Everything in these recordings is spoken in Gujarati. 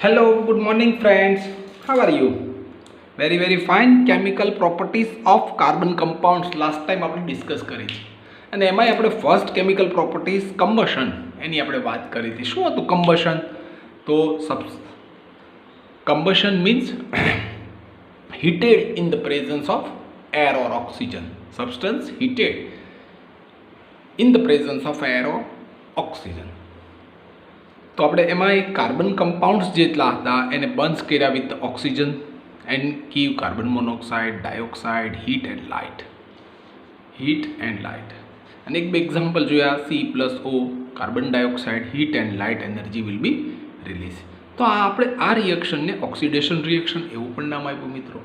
Hello, good morning friends. How are you? Very fine. Chemical properties of carbon compounds last time આપણે ડિસ્કસ કરી છે અને એમાંય આપણે ફર્સ્ટ કેમિકલ પ્રોપર્ટીઝ કમ્બશન એની આપણે વાત કરી હતી. શું હતું કમ્બશન? તો combustion means heated in the presence of air or oxygen. Substance heated in the presence of air or oxygen. તો આપણે એમાં કાર્બન કમ્પાઉન્ડ્સ જેટલા હતા એને બર્ન્સ કર્યા with oxygen and give carbon monoxide, dioxide, heat and light. અને એક બે એક્ઝામ્પલ જોયા. C+O carbon dioxide, heat and light energy will be release. તો આપણે આ રિએક્શનને ઓક્સિડેશન રિએક્શન એવું પણ નામ આપ્યું મિત્રો.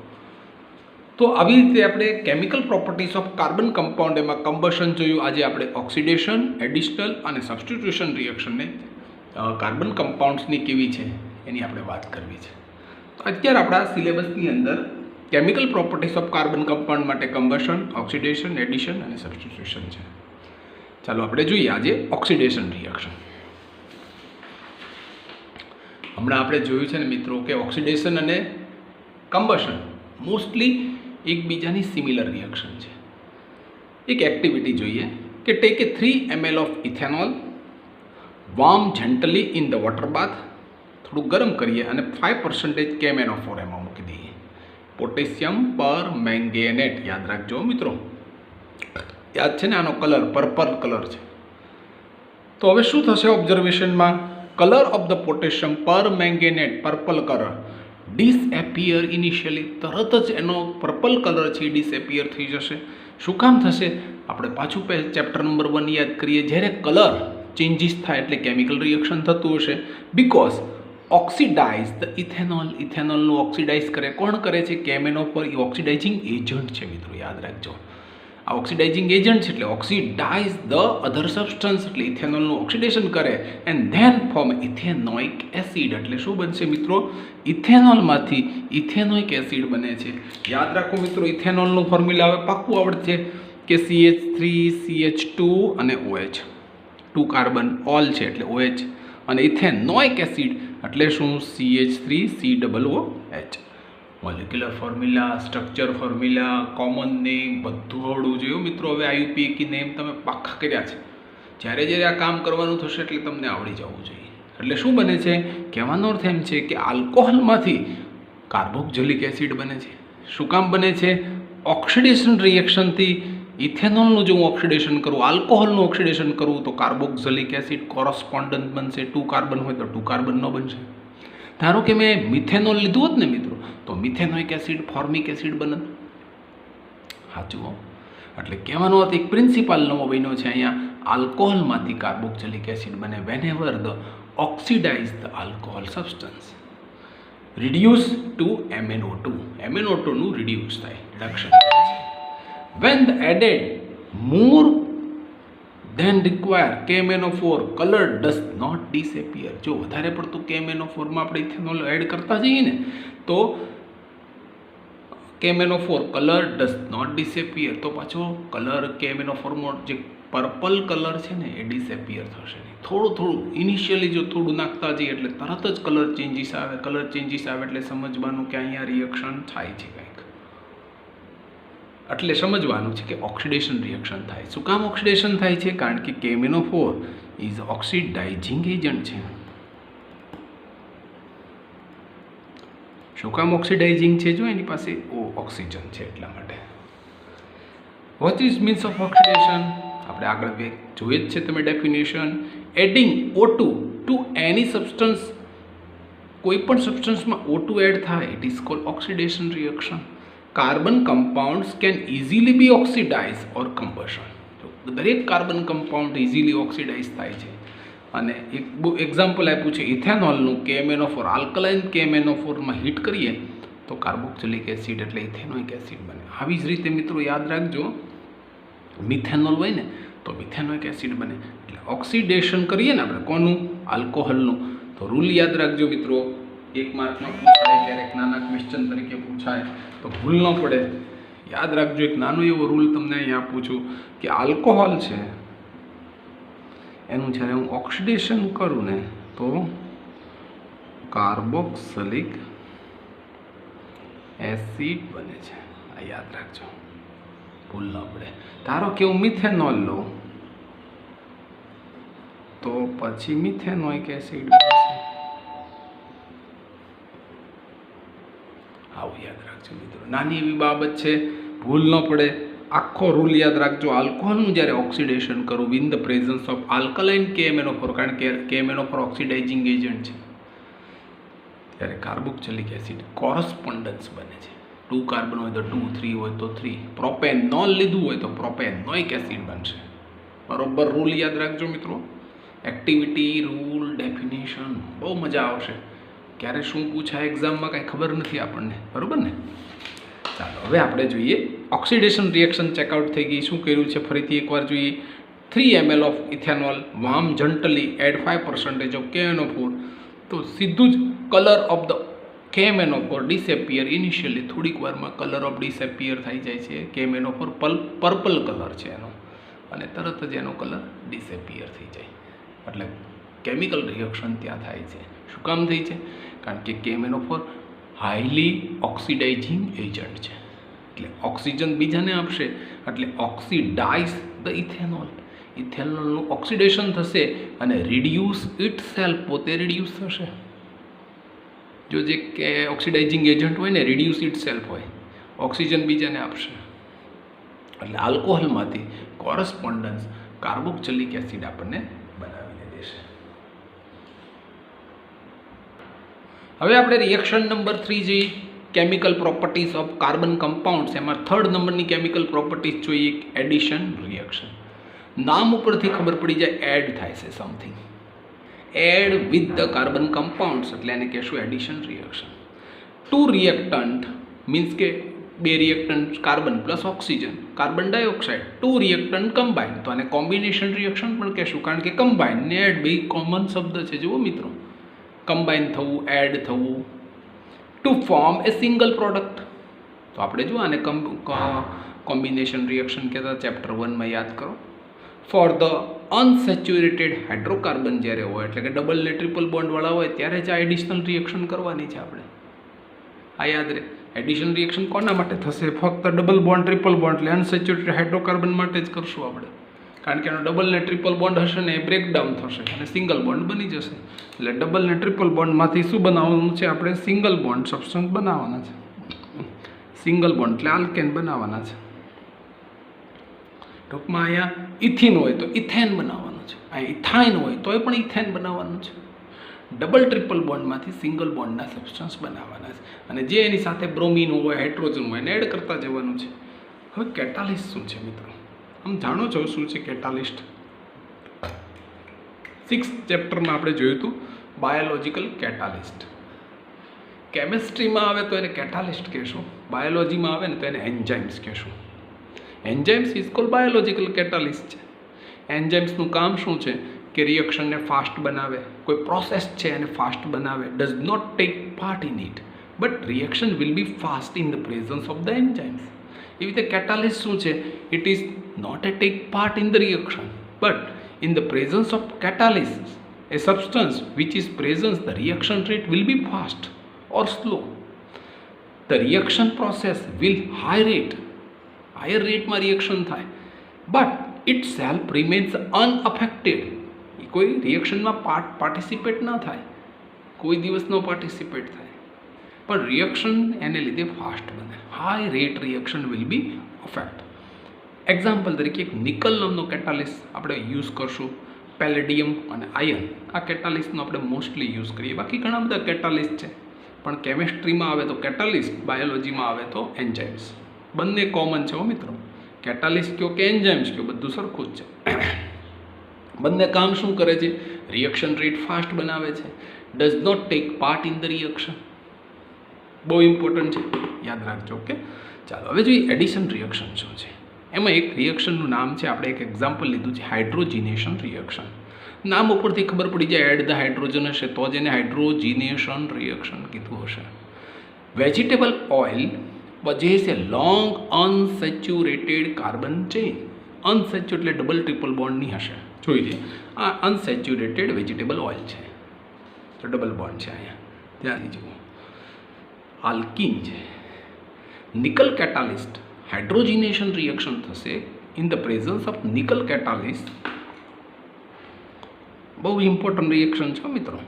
તો આવી રીતે આપણે chemical properties of carbon compound એમાં કમ્બશન જોયું. આજે આપણે ઓક્સિડેશન, એડિશનલ અને સબસ્ટિટ્યુશન રિએક્શનને કાર્બન કમ્પાઉન્ડ્સની કેવી છે એની આપણે વાત કરવી છે. તો અત્યારે આપણા સિલેબસની અંદર chemical properties of carbon compound માટે કમ્બશન, ઓક્સિડેશન, એડિશન અને સબસ્ટિટ્યુશન છે. ચાલો આપણે જોઈએ આજે ઓક્સિડેશન રિએક્શન. હમણાં આપણે જોયું છે ને મિત્રો કે ઓક્સિડેશન અને કમ્બશન મોસ્ટલી એકબીજાની સિમિલર રિએક્શન છે. એક એક્ટિવિટી જોઈએ કે take a 3 ml of ethanol, warm gently in the water bath. થોડું ગરમ કરીએ અને 5% KMnO4 એમાં મૂકી દઈએ. પોટેશિયમ પર મેંગેનેટ યાદ રાખજો મિત્રો. યાદ છે ને આનો કલર પર્પલ કલર છે. તો હવે શું થશે ઓબ્ઝર્વેશનમાં? કલર ઓફ ધ પોટેશિયમ પર મેંગેનેટ પર્પલ કલર ડિસએપિયર ઇનિશિયલી. તરત જ એનો પર્પલ કલર છે એ ડિસએપિયર થઈ જશે. શું કામ થશે? આપણે પાછું ચેપ્ટર નંબર 1 યાદ કરીએ. જ્યારે કલર ચેન્જીસ થાય એટલે કેમિકલ રિએક્શન થતું હશે. Because oxidize the ethanol. ઇથેનોલનું ઓક્સિડાઇઝ કરે. કોણ કરે છે? KMnO4. એ ઓક્સિડાઇઝિંગ એજન્ટ છે મિત્રો, યાદ રાખજો. આ ઓક્સિડાઇઝિંગ એજન્ટ છે એટલે ઓક્સિડાઇઝ ધ અધર સબસ્ટન્સ એટલે ઇથેનોલનું ઓક્સિડેશન કરે and then form ethanoic acid. એટલે શું બનશે મિત્રો? ઇથેનોલમાંથી ઇથેનોઇક એસિડ બને છે. યાદ રાખો મિત્રો, ઇથેનોલનું ફોર્મ્યુલા હવે પાક્કું આવડશે કે CH3 CH2 અને OH. 2 કાર્બન ઓલ છે એટલે OH અને ઇથેનોઇક એસિડ એટલે શું? CH3 COOH. Molecular formula, structure formula, common name બધું આવડવું જોઈએ મિત્રો. હવે IUPAC નેમ તમે પાક્કા કર્યા છે. જ્યારે આ કામ કરવાનું થશે એટલે તમને આવડી જવું જોઈએ. એટલે શું બને છે? કહેવાનો અર્થ એમ છે કે આલ્કોહોલમાંથી કાર્બોક્સિલિક એસિડ બને છે. શું કામ બને છે? ઓક્સિડેશન રિએક્શનથી ઇથેનોલનું જો હું ઓક્સિડેશન કરું, આલ્કોહોલનું ઓક્સિડેશન કરું તો કાર્બોક્સિલિક એસિડ કોરસ્પોન્ડન્ટ બનશે. 2 કાર્બન હોય તો 2 કાર્બન ન બનશે. ધારો કે મેં મિથેનોલ લીધું હોત ને મિત્રો તો મિથેનોઇક એસિડ ફોર્મિક એસિડ બને. સાચું હો. એટલે કહેવાનો અર્થ એક પ્રિન્સિપાલ નવો બન્યો છે અહીંયા. આલ્કોહોલમાંથી કાર્બોક્સિલિક એસિડ બને whenever the oxidize the alcohol substance reduce to MnO2. MnO2 નું રિડ્યુસ થાય, રિડક્શન થાય છે. When the added more than required KMnO4 color does not disappear. જો વધારે પડતું KMnO4 માં આપણે ઇથેનોલ એડ કરતા જઈએ ને તો KMnO4 કલર ડઝ નોટ ડિસએપિયર. તો પાછો કલર KMnO4 માં જે પર્પલ કલર છે ને એ ડિસએપિયર થશે નહીં. થોડું ઇનિશિયલી જો થોડું નાખતા જઈએ એટલે તરત જ કલર ચેન્જીસ આવે. કલર ચેન્જીસ આવે એટલે સમજવાનું કે અહીંયા રિએક્શન થાય છે કંઈક. એટલે સમજવાનું છે કે ઓક્સિડેશન રિએક્શન થાય. શું કામ ઓક્સિડેશન થાય છે? કારણ કે KMnO4 ઇઝ ઓક્સિડાઇઝિંગ એજન્ટ છે. શું કામ ઓક્સિડાઇઝિંગ છે? જો એની પાસે ઓક્સિજન છે એટલા માટે. What is means of oxidation? આપણે આગળ જોઈએ જ છે તમે definition. Adding O2 to any substance. કોઈ પણ સબસ્ટન્સમાં O2 એડ થાય it is called oxidation reaction. Carbon compounds can easily be oxidize or combustion. દરેક કાર્બન કમ્પાઉન્ડ ઇઝીલી ઓક્સિડાઇઝ થાય છે. અને એક એક્ઝામ્પલ આપ્યું છે ઇથેનોલનું. KMnO4 આલ્કલાઇન KMnO4 માં હીટ કરીએ તો કાર્બોક્સિલિક એસિડ એટલે ઇથેનોઇક એસિડ બને. આવી જ રીતે મિત્રો યાદ રાખજો, મિથેનોલ હોય ને તો મિથેનોઇક એસિડ બને. એટલે ઓક્સિડેશન કરીએ ને આપણે કોનું? આલ્કોહોલનું. તો રૂલ યાદ રાખજો મિત્રો. 1 માર્કમાં પૂછાય, ક્યારેક નાના ક્વેશ્ચન તરીકે પૂછાય તો ભૂલ ન પડે. યાદ રાખજો, એક નાનો એવો રૂલ તમને અહીંયા આપું છું કે આલ્કોહોલ છે એનું જ્યારે હું ઓક્સિડેશન કરું ને તો કાર્બોક્સિલિક એસિડ બને છે. આ યાદ રાખજો, ભૂલ ન પડે. ધારો કે હું મિથેનોલ લઉં તો પછી મિથેનોઇક એસિડ બનશે. આવું યાદ રાખજો મિત્રો, નાની એવી બાબત છે, ભૂલ ન પડે. આખો રૂલ યાદ રાખજો. આલ્કોહોલનું જ્યારે ઓક્સિડેશન કરું win the presence of alkaline KMnO4, કારણ કે KMnO4 ઓક્સિડાઇઝિંગ એજન્ટ છે, ત્યારે કાર્બોક્સિલિક એસિડ કોરસ્પોન્ડન્સ બને છે. 2 કાર્બન હોય તો 2, 3 હોય તો 3. પ્રોપેનોલ લીધું હોય તો પ્રોપેનોઇક એસિડ બનશે. બરોબર રૂલ યાદ રાખજો મિત્રો. એક્ટિવિટી, રૂલ, ડેફિનેશન, બહુ મજા આવશે. ક્યારે શું પૂછાય એક્ઝામમાં કાંઈ ખબર નથી આપણને, બરાબર ને? ચાલો હવે આપણે જોઈએ ઓક્સિડેશન રિએક્શન ચેકઆઉટ થઈ ગઈ. શું કર્યું છે ફરીથી એકવાર જોઈએ. 3 ml of ethanol, warm gently, add 5% of KMnO4. તો સીધું જ colour of the KMnO4 disappear initially. થોડીક વારમાં કલર ઓફ ડિસએપિયર થઈ જાય છે. KMnO4 પર્પલ કલર છે એનો, અને તરત જ એનો કલર ડિસએપિયર થઈ જાય. એટલે કેમિકલ રિએક્શન ત્યાં થાય છે. શું કામ થઈ છે? કારણ કે KMnO4 હાઈલી ઓક્સિડાઇઝિંગ એજન્ટ છે, એટલે ઓક્સિજન બીજાને આપશે, એટલે ઓક્સિડાઇઝ ધ ઇથેનોલ. ઇથેનોલનું ઓક્સિડેશન થશે અને રિડ્યુસ ઇટ સેલ્ફ, પોતે રિડ્યુસ થશે. જો જે કે ઓક્સિડાઇઝિંગ એજન્ટ હોય ને, રિડ્યુસ ઇટ સેલ્ફ હોય, ઓક્સિજન બીજાને આપશે. એટલે આલ્કોહોલમાંથી કોરસ્પોન્ડન્સ કાર્બોક્સિલિક એસિડ આપણને બનાવીને દેશે. હવે આપણે રિએક્શન નંબર 3 જોઈએ, chemical properties of carbon compounds. એમાં 3rd નંબરની કેમિકલ પ્રોપર્ટીઝ જોઈએ, એડિશન રિએક્શન. નામ ઉપરથી ખબર પડી જાય, એડ થાય છે something. Add with the carbon compounds, એટલે એને કહેશું એડિશન રિએક્શન. 2 રિએક્ટન્ટ મીન્સ કે 2 reactant, carbon plus oxygen, carbon dioxide. 2 reactant combine, તો આને કોમ્બિનેશન રિએક્શન પણ કહેશું, કારણ કે કમ્બાઇન ને એડ બે કોમન શબ્દ છે. જુઓ મિત્રો, કમ્બાઇન થવું, એડ થવું. ટુ ફોર્મ એ સિંગલ પ્રોડક્ટ. તો આપણે જો આને કોમ્બિનેશન રિએક્શન કહેતા, ચેપ્ટર 1માં યાદ કરો. ફોર ધ અનસેચ્યુરેટેડ હાઇડ્રોકાર્બન જ્યારે હોય, એટલે કે ડબલ ને ટ્રિપલ બોન્ડવાળા હોય, ત્યારે જ આ એડિશનલ રિએક્શન કરવાની છે આપણે. આ યાદ રહે. એડિશન રિએક્શન કોના માટે થશે? ફક્ત ડબલ બોન્ડ, ટ્રિપલ બોન્ડ, એટલે અનસેચ્યુરેટેડ હાઇડ્રોકાર્બન માટે જ કરશું આપણે, કારણ કે એનો ડબલ ને ટ્રિપલ બોન્ડ હશે ને એ બ્રેકડાઉન થશે અને સિંગલ બોન્ડ બની જશે. એટલે ડબલ ને ટ્રિપલ બોન્ડમાંથી શું બનાવવાનું છે? આપણે સિંગલ બોન્ડ સબસ્ટન્સ બનાવવાના છે. સિંગલ બોન્ડ એટલે આલ્કેન બનાવવાના છે. ટૂંકમાં અહીંયા ઇથિન હોય તો ઇથેન બનાવવાનું છે, અહીંયા ઇથાઇન હોય તોય પણ ઇથેન બનાવવાનું છે. ડબલ ટ્રિપલ બોન્ડમાંથી સિંગલ બોન્ડના સબસ્ટન્સ બનાવવાના છે, અને જે એની સાથે બ્રોમિન હોય, હાઇડ્રોજન હોય એને એડ કરતા જવાનું છે. હવે કેટાલિસ્ટ શું છે મિત્રો? આમ જાણો છો શું છે કેટાલિસ્ટ? 6th ચેપ્ટરમાં આપણે જોયું હતું બાયોલોજિકલ કેટાલિસ્ટ. કેમિસ્ટ્રીમાં આવે તો એને કેટાલિસ્ટ કહેશું, બાયોલોજીમાં આવે ને તો એને એન્ઝાઇમ્સ કહેશું. Enzymes is called biological catalyst છે. એન્ઝાઇમ્સનું કામ શું છે? કે રિએક્શનને ફાસ્ટ બનાવે, કોઈ પ્રોસેસ છે એને ફાસ્ટ બનાવે. Does not take part in it, but reaction will be fast in the presence of the enzymes. એવી રીતે કેટાલિસ્ટ શું છે? It is not a take part in the reaction, but in the presence of catalyst, a substance which is present, the reaction rate will be fast or slow. The reaction process will higher rate માં reaction થાય, but itself remains unaffected. કોઈ રિએક્શનમાં પાર્ટિસિપેટ ના થાય, કોઈ દિવસ નો પાર્ટિસિપેટ થાય, પણ રિએક્શન એને લીધે ફાસ્ટ બને. High rate reaction will B affect. Example તરીકે એક નિકલ નામનો કેટાલિસ્ટ આપણે યુઝ કરશું, પેલેડિયમ અને આયન. આ કેટાલિસ્ટનો આપણે મોસ્ટલી યુઝ કરીએ. બાકી ઘણા બધા કેટાલિસ્ટ છે, પણ કેમિસ્ટ્રીમાં આવે તો કેટાલિસ્ટ, બાયોલોજીમાં આવે તો એન્ઝાઇમ્સ. બંને કોમન છે હો મિત્રો. કેટાલિસ્ટ કયો કે એન્ઝાઇમ્સ કયો, બધું સરખું જ છે. બંને કામ શું કરે છે? રિએક્શન રેટ ફાસ્ટ બનાવે છે. Does not take part in the reaction. બહુ ઇમ્પોર્ટન્ટ છે, યાદ રાખજો. ઓકે, ચાલો હવે જોઈએ એડિશન રિએક્શન શું છે. એમાં એક રિએક્શનનું નામ છે, આપણે એક એક્ઝામ્પલ લીધું છે હાઇડ્રોજિનેશન રિએક્શન. નામ ઉપરથી ખબર પડી જાય, એડ ધ હાઇડ્રોજન હશે તો જ એને હાઇડ્રોજિનેશન રિએક્શન કીધું હશે. વેજીટેબલ ઓઇલ પજેસ એ long unsaturated carbon chain. Unsaturate એટલે ડબલ ટ્રિપલ બોન્ડની હશે. જોઈ લે, આ અનસેચ્યુરેટેડ વેજીટેબલ ઓઇલ છે, તો ડબલ બોન્ડ છે અહીંયા. ત્યાંથી જુઓ આલ્કીન છે, નિકલ કેટાલિસ્ટ હાઇડ્રોજિનેશન રિએક્શન થશે in the presence of nickel catalyst. બહુ ઇમ્પોર્ટન્ટ રિએક્શન છે મિત્રો.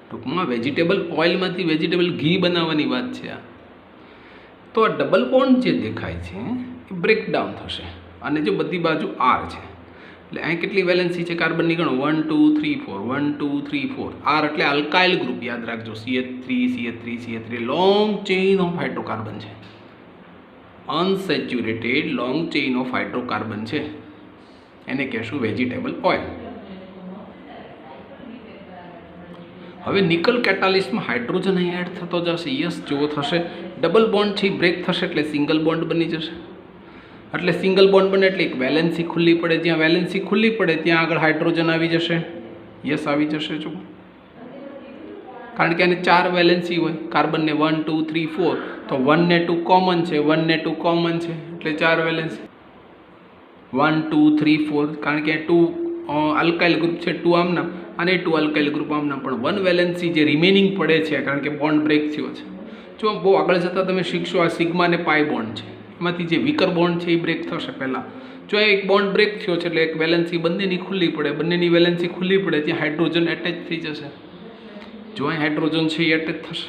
ટૂંકમાં વેજીટેબલ ઓઇલમાંથી વેજીટેબલ ઘી બનાવવાની વાત છે આ. તો આ ડબલ બોન્ડ જે દેખાય છે એ બ્રેકડાઉન થશે અને જો બધી બાજુ આર છે એટલે અહીં કેટલી વેલેન્સી છે કાર્બનની ગણો 1 2 3 4 1 2 3 4. આર એટલે અલ્કાઇલ ગ્રુપ યાદ રાખજો, CH3 CH3 CH3 long chain of hydrocarbon છે, unsaturated long chain of hydrocarbon છે, એને કહેશું વેજીટેબલ ઓઇલ. હવે નિકલ કેટાલિસ્ટમાં હાઇડ્રોજન અહીં એડ થતો જશે. યસ, જેવો થશે ડબલ બોન્ડ છે બ્રેક થશે એટલે સિંગલ બોન્ડ બની જશે. એટલે સિંગલ બોન્ડ બને એટલે એક વેલેન્સી ખુલ્લી પડે, જ્યાં વેલેન્સી ખુલ્લી પડે ત્યાં આગળ હાઇડ્રોજન આવી જશે. યસ, આવી જશે. જો કારણ કે આને 4 વેલેન્સી હોય, કાર્બનને 1 2 3 4, તો 1 ને 2 કોમન છે, 1 ને 2 કોમન છે એટલે 4 વેલેન્સી 1 2 3 4. કારણ કે 2 અલ્કાઇલ ગ્રુપ છે, 2 આમના અને 2 અલ્કાઇલ ગ્રુપ આમના, પણ 1 વેલેન્સી જે રિમેનિંગ પડે છે કારણ કે બોન્ડ બ્રેક થયો છે. જો બહુ આગળ જતાં તમે શીખશો આ સિગ્મા અને પાઈ બોન્ડ છે, એમાંથી જે વીકર બોન્ડ છે એ બ્રેક થશે પહેલાં. જો એક બોન્ડ બ્રેક થયો છે એટલે એક વેલેન્સી બંનેની ખુલ્લી પડે, બંનેની વેલેન્સી ખુલ્લી પડે ત્યાં હાઇડ્રોજન એટેચ થઈ જશે. જો અહીં હાઇડ્રોજન છે એ એટેચ થશે.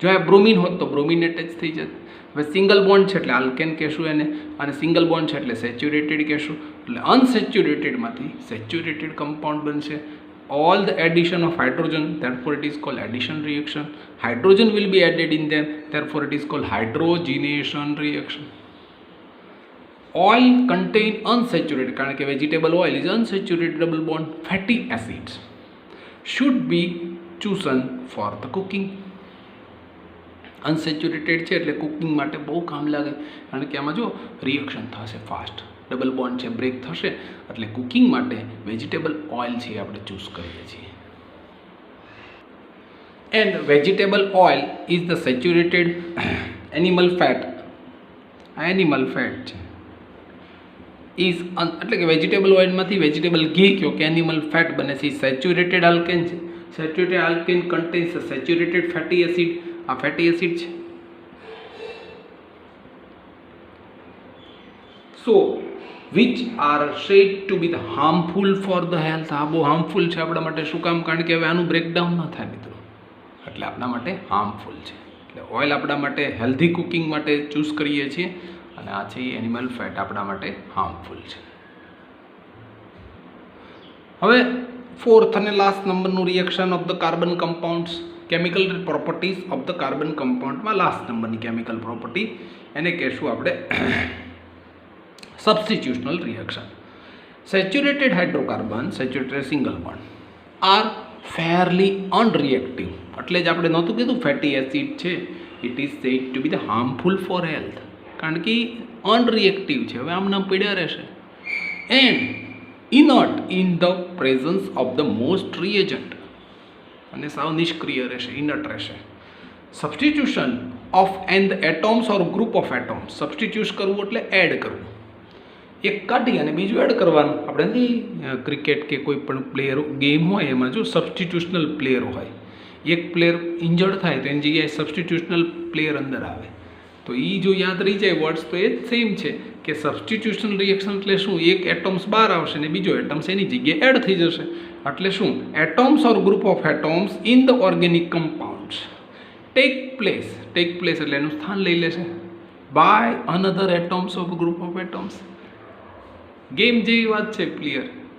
જો આ બ્રોમિન હોત તો બ્રોમિન એટેચ થઈ જશે. હવે સિંગલ બોન્ડ છે એટલે આલ્કેન કહેશું એને, અને સિંગલ બોન્ડ છે એટલે સેચ્યુરેટેડ કહેશું. એટલે અનસેચ્યુરેટેડમાંથી સેચ્યુરેટેડ કમ્પાઉન્ડ બનશે. All the addition of hydrogen, therefore it is called addition reaction. Hydrogen will be added in them, therefore it is called hydrogenation reaction. Oil contain unsaturated, કારણ કે vegetable oil is unsaturated double bond fatty acids, should be chosen for the cooking. Unsaturated છે એટલે કુકિંગ માટે બહુ કામ લાગે, કારણ કે આમાં જો રિએક્શન થશે ફાસ્ટ, ડબલ બોન્ડ છે બ્રેક થશે, એટલે કુકિંગ માટે વેજીટેબલ ઓઇલ છે આપણે ચૂઝ કરીએ છીએ. And vegetable oil is the saturated animal fat. આ એનિમલ ફેટ છે ઇઝ એટલે કે વેજીટેબલ ઓઇલમાંથી વેજીટેબલ ઘી કયો કે એનિમલ ફેટ બને છે. સેચ્યુરેટેડ આલ્કેન છે, saturated alkane contains saturated fatty acid. આ ફેટી એસિડ છે. So which are said to be the harmful for the health. આ બહુ હાર્મફુલ છે આપણા માટે. શું કામ? કારણ કે હવે આનું બ્રેકડાઉન ન થાય મિત્રો, એટલે આપણા માટે હાર્મફુલ છે. એટલે ઓઇલ આપણા માટે હેલ્ધી કુકિંગ માટે ચૂઝ કરીએ છીએ, અને આ છે એનિમલ ફેટ આપણા માટે હાર્મફુલ છે. હવે 4th અને લાસ્ટ નંબરનું reaction of the carbon compounds, chemical properties of the carbon કમ્પાઉન્ડમાં લાસ્ટ નંબરની કેમિકલ પ્રોપર્ટી એને કહેશું આપણે substitutional reaction. Saturated hydrocarbon, saturated single bond are fairly unreactive. એટલે જ આપણે નહોતું કીધું ફેટી એસિડ છે it is said to be the harmful for health, કારણ કે અનરિએક્ટિવ છે. હવે આમના પીડ્યા રહેશે. And inert in the presence of the most reagent, અને સાવ નિષ્ક્રિય રહેશે, ઇનર્ટ રહેશે. Substitution of and એટોમ્સ or group of એટોમ્સ. Substitute કરવું એટલે એડ કરવું, એક કાઢી અને બીજું એડ કરવાનું. આપણે ક્રિકેટ કે કોઈ પણ પ્લેયર ગેમ હોય એમાં જો સબસ્ટિટ્યુશનલ પ્લેયર હોય, એક પ્લેયર ઇન્જર્ડ થાય તો એની જગ્યાએ સબસ્ટિટ્યુશનલ પ્લેયર અંદર આવે. તો એ જો યાદ રહી જાય વર્ડ્સ તો એ જ સેમ છે કે સબસ્ટિટ્યુશન રિએક્શન એટલે શું? એક એટમ્સ બહાર આવશે ને બીજો એટમ્સ એની જગ્યાએ એડ થઈ જશે. એટલે શું? Atoms or group of atoms in the organic compounds take place એટલે એનું સ્થાન લઈ લેશે by another atoms of group of atoms. Game જેવી વાત છે.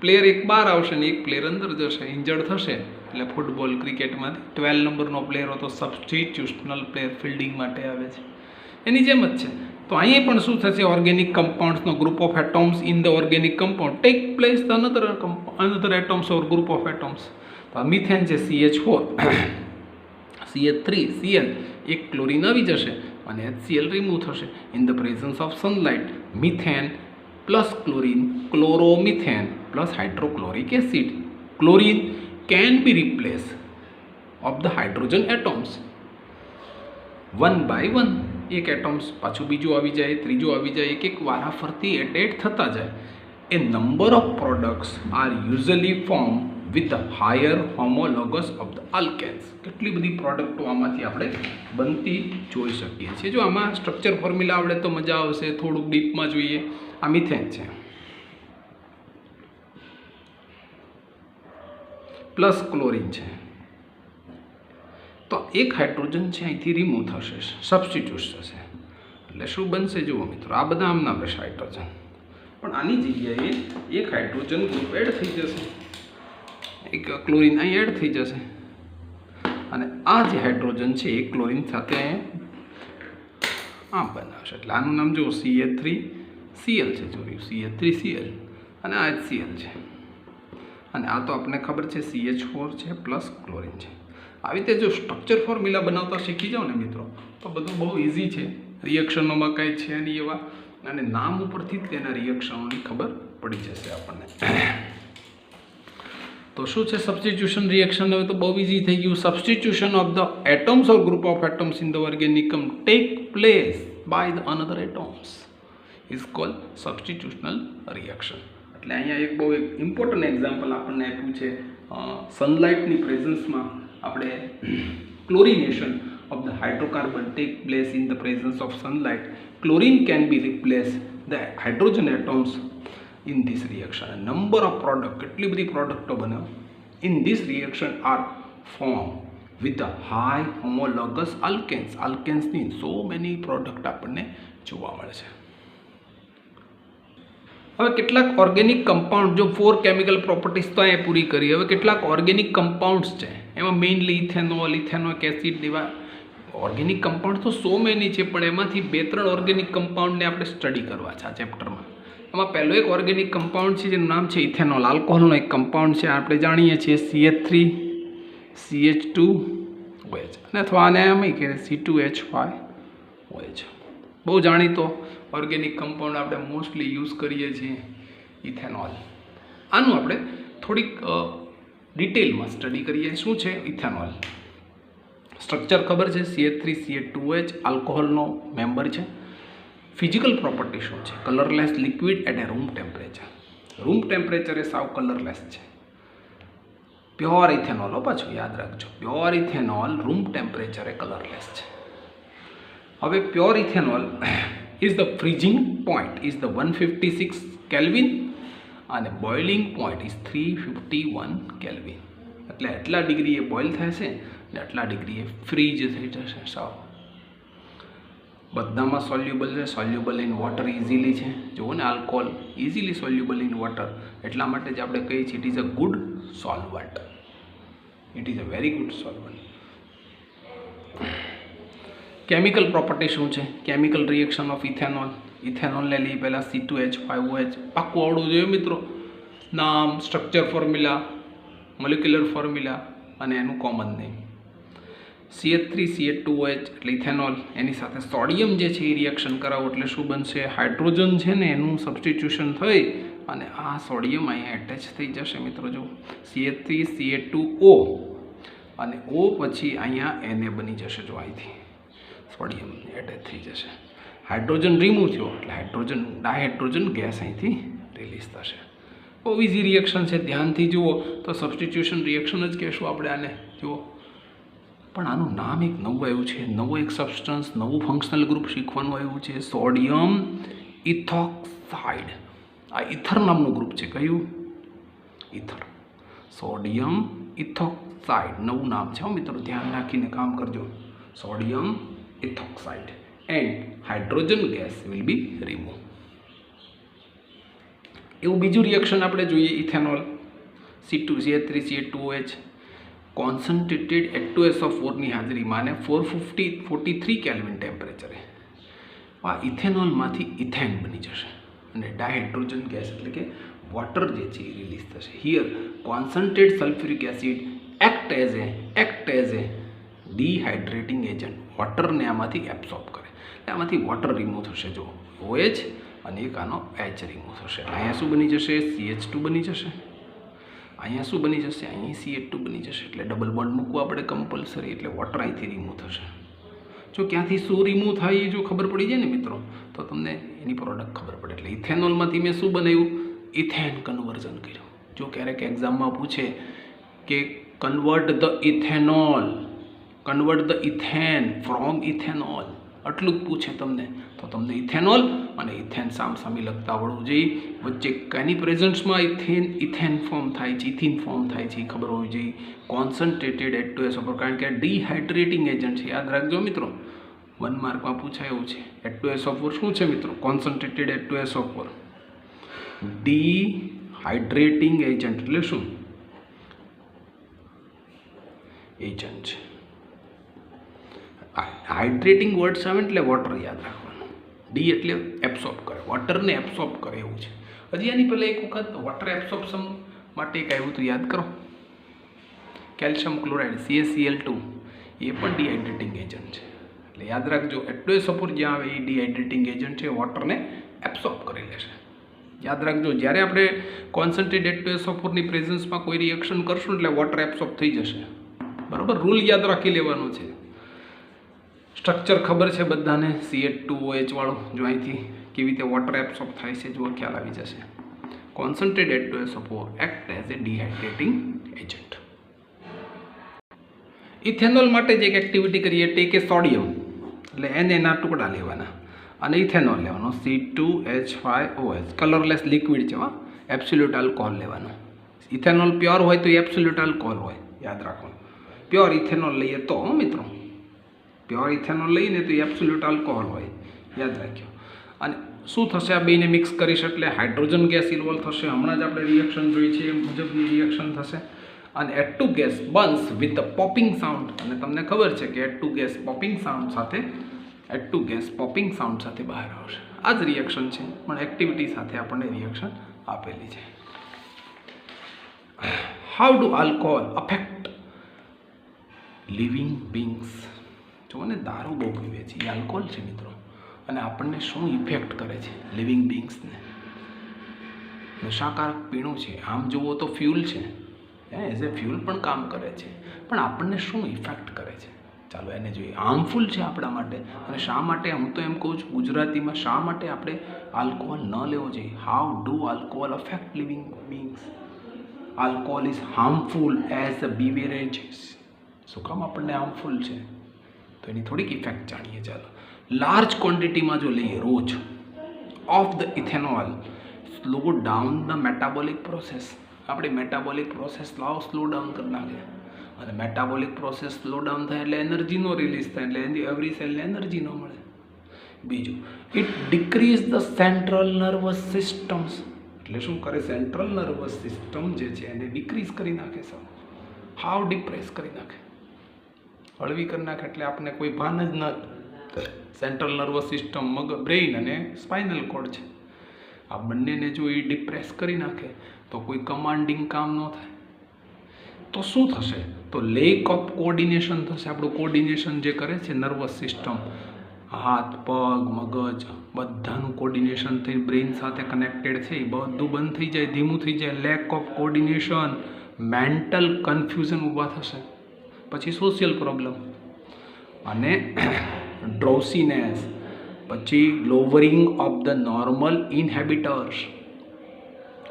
પ્લેયર એક બહાર આવશે ને એક પ્લેયર અંદર જશે, ઇન્જર્ડ થશે. એટલે ફૂટબોલ ક્રિકેટમાંથી 12 નંબરનો પ્લેયર હતો સબસ્ટિટ્યુશનલ પ્લેયર, ફિલ્ડિંગ માટે આવે છે. એની જેમ જ છે. તો અહીંયા પણ શું થશે? ઓર્ગેનિક કમ્પાઉન્ડ્સનો group of atoms in the organic compound take place the another atoms or group of atoms. તો મિથેન છે CH4 CH3 Cl, એક ક્લોરીન આવી જશે અને HCl રિમૂવ થશે. In the presence of sunlight methane plus chlorine, chloromethane plus hydrochloric acid. Chlorine can be replace of the hydrogen atoms 1 by 1. એક એટમ્સ પાછું બીજું આવી જાય, ત્રીજું આવી જાય, એક વારા ફરતી એડ થતા જાય. A number of products are usually form with the higher homologous of the alkanes. કેટલી બધી પ્રોડક્ટો આમાંથી આપણે બનતી જોઈ શકીએ છીએ. જો આમાં સ્ટ્રક્ચર ફોર્મ્યુલા આવડે તો મજા આવશે. થોડુંક ડીપમાં જોઈએ. આ મિથેન છે પ્લસ ક્લોરીન છે, તો એક હાઇડ્રોજન છે અહીંથી રિમૂવ થશે, સબસ્ટિટ્યુટ થશે, એટલે શું બનશે જુઓ મિત્રો, આ બધા આમના રહેશે હાઇડ્રોજન, પણ આની જગ્યાએ એક હાઇડ્રોજન ગ્રુપ એડ થઈ જશે, એક ક્લોરીન અહીં એડ થઈ જશે, અને આ જે હાઇડ્રોજન છે એ ક્લોરીન સાથે આમ બનાવશે. એટલે આનું નામ જુઓ CH3Cl છે, જોયું CH3Cl, અને આ HCl છે, અને આ તો આપણને ખબર છે CH4 છે પ્લસ ક્લોરીન છે. આવી રીતે જો સ્ટ્રક્ચર ફોર્મ્યુલા બનાવતા શીખી જાઓ ને મિત્રો તો બધું બહુ ઇઝી છે. રિએક્શનોમાં કંઈ છે નહીં એવા, અને નામ ઉપરથી જ તેના રિએક્શનોની ખબર પડી જશે આપણને. તો શું છે સબસ્ટિટ્યુશન રિએક્શન? હવે તો બહુ ઇઝી થઈ ગયું. Substitution of the atoms or group of atoms in the organic take place by the another atoms is called substitutional reaction. એટલે અહીંયા એક બહુ ઇમ્પોર્ટન્ટ એક્ઝામ્પલ આપણને આપ્યું છે. સનલાઇટની પ્રેઝન્સમાં આપણે chlorination of the hydrocarbon take place in the presence of sunlight. Chlorine can be replaced the hydrogen atoms in this reaction. A number of product, કેટલી બધી પ્રોડક્ટો બને in this reaction are formed with the high homologous alkanes. Alkanes ની so many product આપણને જોવા મળે છે. હવે કેટલાક ઓર્ગેનિક કમ્પાઉન્ડ, જો 4 કેમિકલ પ્રોપર્ટીઝ તો અહીંયા પૂરી કરી. હવે કેટલાક ઓર્ગેનિક કમ્પાઉન્ડ્સ છે, એમાં મેઇનલી ઇથેનોલ, ઇથેનોઇક એસિડ જેવા ઓર્ગેનિક કમ્પાઉન્ડ તો સો મેની છે, પણ એમાંથી 2-3 ઓર્ગેનિક કમ્પાઉન્ડને આપણે સ્ટડી કરવા છે આ ચેપ્ટરમાં. એમાં પહેલો એક ઓર્ગેનિક કમ્પાઉન્ડ છે જેનું નામ છે ઇથેનોલ. આલ્કોહોલનો એક કમ્પાઉન્ડ છે, આપણે જાણીએ છીએ CH3CH2OH, અને અથવા આને એમ કે C2H5OH. બહુ જાણીતો ઓર્ગેનિક કમ્પાઉન્ડ આપણે મોસ્ટલી યુઝ કરીએ છીએ ઇથેનોલ. આનું આપણે થોડીક ડિટેલમાં સ્ટડી કરીએ. શું છે ઇથેનોલ? સ્ટ્રક્ચર ખબર છે, CH3CH2OH આલ્કોહોલનો મેમ્બર છે. ફિઝિકલ પ્રોપર્ટી શું છે? Colourless liquid at a room temperature. Room ટેમ્પરેચરે સાવ કલરલેસ છે. પ્યોર ઇથેનોલ, પાછું યાદ રાખજો, પ્યોર ઇથેનોલ રૂમ ટેમ્પરેચરે કલરલેસ છે. હવે pure ethanol is the freezing point is the 156 kelvin અને બોઇલિંગ પોઈન્ટ ઇઝ 351 કેલ્વિન. એટલે એટલા ડિગ્રીએ બોઇલ થશે ને આટલા ડિગ્રીએ ફ્રીજ થઈ જશે સાવ. બધામાં સોલ્યુબલ છે, સોલ્યુબલ ઇન વોટર ઇઝીલી છે. જુઓ ને, alcohol easily soluble in water, એટલા માટે જ આપણે કહીએ છીએ it is a good solvent. It is a very good solvent. Chemical property શું છે? Chemical reaction of ethanol. ઇથેનોલને લઈ પહેલાં C2H5OH પાક્કું આવડવું જોઈએ મિત્રો. નામ, સ્ટ્રક્ચર ફોર્મ્યુલા, મોલિક્યુલર ફોર્મ્યુલા અને એનું કોમન નેમ. CH3CH2OH એટલે ઇથેનોલ, એની સાથે સોડિયમ જે છે એ રિએક્શન કરાવો એટલે શું બનશે? હાઇડ્રોજન છે ને એનું સબસ્ટિટ્યુશન થઈ અને આ સોડિયમ અહીંયા એટેચ થઈ જશે મિત્રો. જો CH3CH2O અને O પછી અહીંયા Na બની જશે. જો અહીંથી સોડિયમ એટેચ થઈ જશે. હાઇડ્રોજન રિમૂવ થયો એટલે હાઇડ્રોજન ડાયહાઇડ્રોજન ગેસ અહીંથી રિલીઝ થશે. બહુ ઇઝી રિએક્શન છે, ધ્યાનથી જુઓ તો સબસ્ટિટ્યુશન રિએક્શન જ કહેશું આપણે આને. જુઓ, પણ આનું નામ એક નવું આવ્યું છે, નવું એક સબસ્ટન્સ, નવું ફંક્શનલ ગ્રુપ શીખવાનું આવ્યું છે, સોડિયમ ઇથોક્સાઇડ. આ ઇથર નામનું ગ્રુપ છે. કયું? ઇથર. સોડિયમ ઇથોક્સાઇડ નવું નામ છે મિત્રો, ધ્યાન રાખીને કામ કરજો. Sodium ઇથોક્સાઇડ and hydrogen gas will be remove. એવું બીજું રિએક્શન આપણે જોઈએ ઇથેનોલ CH3CH2OH કોન્સન્ટ્રેટેડ H2SO4ની હાજરીમાં અને 443 કેલ્વિન ટેમ્પરેચરે આ ઇથેનોલમાંથી ઇથેન બની જશે અને ડાયહાઇડ્રોજન ગેસ એટલે કે વોટર જે છે એ રિલીઝ થશે. Here concentrated sulphuric acid act as a dehydrating agent. વોટરને આમાંથી એબ્સોર્બ કરે એટલે આમાંથી વોટર રિમૂવ થશે. જો OH અને એક આનો H રિમૂવ થશે. અહીંયા શું બની જશે? CH2 બની જશે. અહીંયા શું બની જશે? અહીં CH2 બની જશે. એટલે ડબલ બોન્ડ મૂકવું આપણે કમ્પલસરી, એટલે વોટર અહીંથી રિમૂવ થશે. જો ક્યાંથી શું રિમૂવ થાય એ જો ખબર પડી જાય ને મિત્રો તો તમને એની પ્રોડક્ટ ખબર પડે. એટલે ઇથેનોલમાંથી મેં શું બનાવ્યું? ઇથેન કન્વર્ઝન કર્યું. જો ક્યારેક એક્ઝામમાં પૂછે કે convert the ethane from ethanol, આટલું જ પૂછે તમને તો તમને ઇથેનોલ અને ઇથેન સામસામી લખતા આવડવું જોઈએ. વચ્ચે કેની પ્રેઝન્સમાં ઇથેન ફોર્મ થાય છે, ઇથિન ફોર્મ થાય છે એ ખબર હોવી જોઈએ. કોન્સન્ટ્રેટેડ H2SO4 કારણ કે ડિહાઇડ્રેટિંગ એજન્ટ છે, યાદ રાખજો મિત્રો, 1 માર્કમાં પૂછાય એવું છે. H2SO4 શું છે મિત્રો? કોન્સન્ટ્રેટેડ H2SO4 ડિહાઇડ્રેટિંગ એજન્ટ એટલે શું? એજન્ટ છે. હાઇડ્રેટિંગ વર્ડ આવે એટલે વોટર યાદ રાખવાનું. ડી એટલે એબ્સોર્બ કરે, વોટરને એબ્સોર્બ કરે એવું છે. હજી આની પહેલાં એક વખત વોટર એબ્સોર્પ્શન માટે એક આવ્યું હતું, યાદ કરો, કેલ્શિયમ ક્લોરાઇડ CaCl2, એ પણ ડિહાઇડ્રેટિંગ એજન્ટ છે. એટલે યાદ રાખજો, H2SO4 જ્યાં આવે એ ડિહાઇડ્રેટિંગ એજન્ટ છે, વોટરને એબ્સોર્બ કરી લેશે. યાદ રાખજો, જ્યારે આપણે કોન્સન્ટ્રેટેડ H2SO4ની પ્રેઝન્સમાં કોઈ રિએક્શન કરશું એટલે વોટર એબ્સોર્બ થઈ જશે. બરાબર, રૂલ યાદ રાખી લેવાનો છે. સ્ટ્રક્ચર ખબર છે બધાને, CH2OH વાળો, જો અહીંથી કેવી રીતે વોટર એબ્સોર્બ થાય છે જો ખ્યાલ આવી જશે. Concentrated H2SO4 act as a dehydrating agent. Ethanol માટે જે એક એક્ટિવિટી કરીએ તે કે સોડિયમ, એટલે એના ટુકડા લેવાના અને ઇથેનોલ લેવાનો, C2H5OH, કલરલેસ લિક્વિડ છે, એબ્સોલ્યુટ આલ્કોહોલ લેવાનો. ઇથેનોલ પ્યોર હોય તો એબ્સોલ્યુટ આલ્કોહોલ હોય, યાદ રાખવાનું. પ્યોર ઇથેનોલ લઈએ તો મિત્રો, પ્યોર ઇથેનોલ લઈને તો એબ્સોલ્યુટ આલ્કોહોલ હોય, યાદ રાખ્યો. અને શું થશે? આ બેને મિક્સ કરીશ એટલે હાઇડ્રોજન ગેસ ઇન્વોલ્વ થશે. હમણાં જ આપણે રિએક્શન જોઈ છે એ મુજબની રિએક્શન થશે. અને H2 gas burns with the popping sound, અને તમને ખબર છે કે H2 ગેસ પોપિંગ સાઉન્ડ સાથે બહાર આવશે. આ જ રિએક્શન છે પણ એક્ટિવિટી સાથે આપણને રિએક્શન આપેલી છે. How do alcohol affect living beings? જો ને દારૂ બહુ પીવે છે, એ આલ્કોહોલ છે મિત્રો, અને આપણને શું ઇફેક્ટ કરે છે લિવિંગ બીંગ્સને? નશાકારક પીણું છે, આમ જુઓ તો ફ્યુલ છે, એઝ એ ફ્યુલ પણ કામ કરે છે, પણ આપણને શું ઇફેક્ટ કરે છે? ચાલો એને જોઈએ. હાર્મફુલ છે આપણા માટે. અને શા માટે? હું તો એમ કહું છું ગુજરાતીમાં, શા માટે આપણે આલ્કોહોલ ન લેવો જોઈએ? How do alcohol affect living beings? Alcohol is harmful as a beverages. શું કામ આપણને હાર્મફુલ છે? તો એની થોડીક ઇફેક્ટ જાણીએ. ચાલો, લાર્જ ક્વોન્ટિટીમાં જો લઈએ રોજ of the ethanol slow down the metabolic process. આપણી મેટાબોલિક પ્રોસેસ સ્લો ડાઉન કરી નાખે, અને મેટાબોલિક પ્રોસેસ સ્લો ડાઉન થાય એટલે એનર્જીનો રિલીઝ થાય, એટલે એવરી સેલને એનર્જી ન મળે. બીજું, it decrease the central nervous systems. એટલે શું કરે? સેન્ટ્રલ નર્વસ સિસ્ટમ જે છે એને ડિક્રીઝ કરી નાખે, હાવ ડિપ્રેસ કરી નાખે, હળવી કરી નાખે, એટલે આપણને કોઈ ભાન જ ન. સેન્ટ્રલ નર્વસ સિસ્ટમ, બ્રેઇન અને સ્પાઇનલ કોર્ડ છે, આ બંનેને જો એ ડિપ્રેસ કરી નાખે તો કોઈ કમાન્ડિંગ કામ ન થાય. તો શું થશે? તો લેક ઓફ કોર્ડિનેશન થશે. આપણું કોર્ડિનેશન જે કરે છે નર્વસ સિસ્ટમ, હાથ પગ મગજ બધાનું કોર્ડિનેશન થઈ બ્રેઇન સાથે કનેક્ટેડ છે, એ બધું બંધ થઈ જાય, ધીમું થઈ જાય. Lack of coordination, mental confusion ઊભા થશે. પછી સોશિયલ પ્રોબ્લેમ અને ડ્રોસીનેસ, પછી લોવરિંગ ઓફ ધ નોર્મલ ઇનહેબિટર્સ.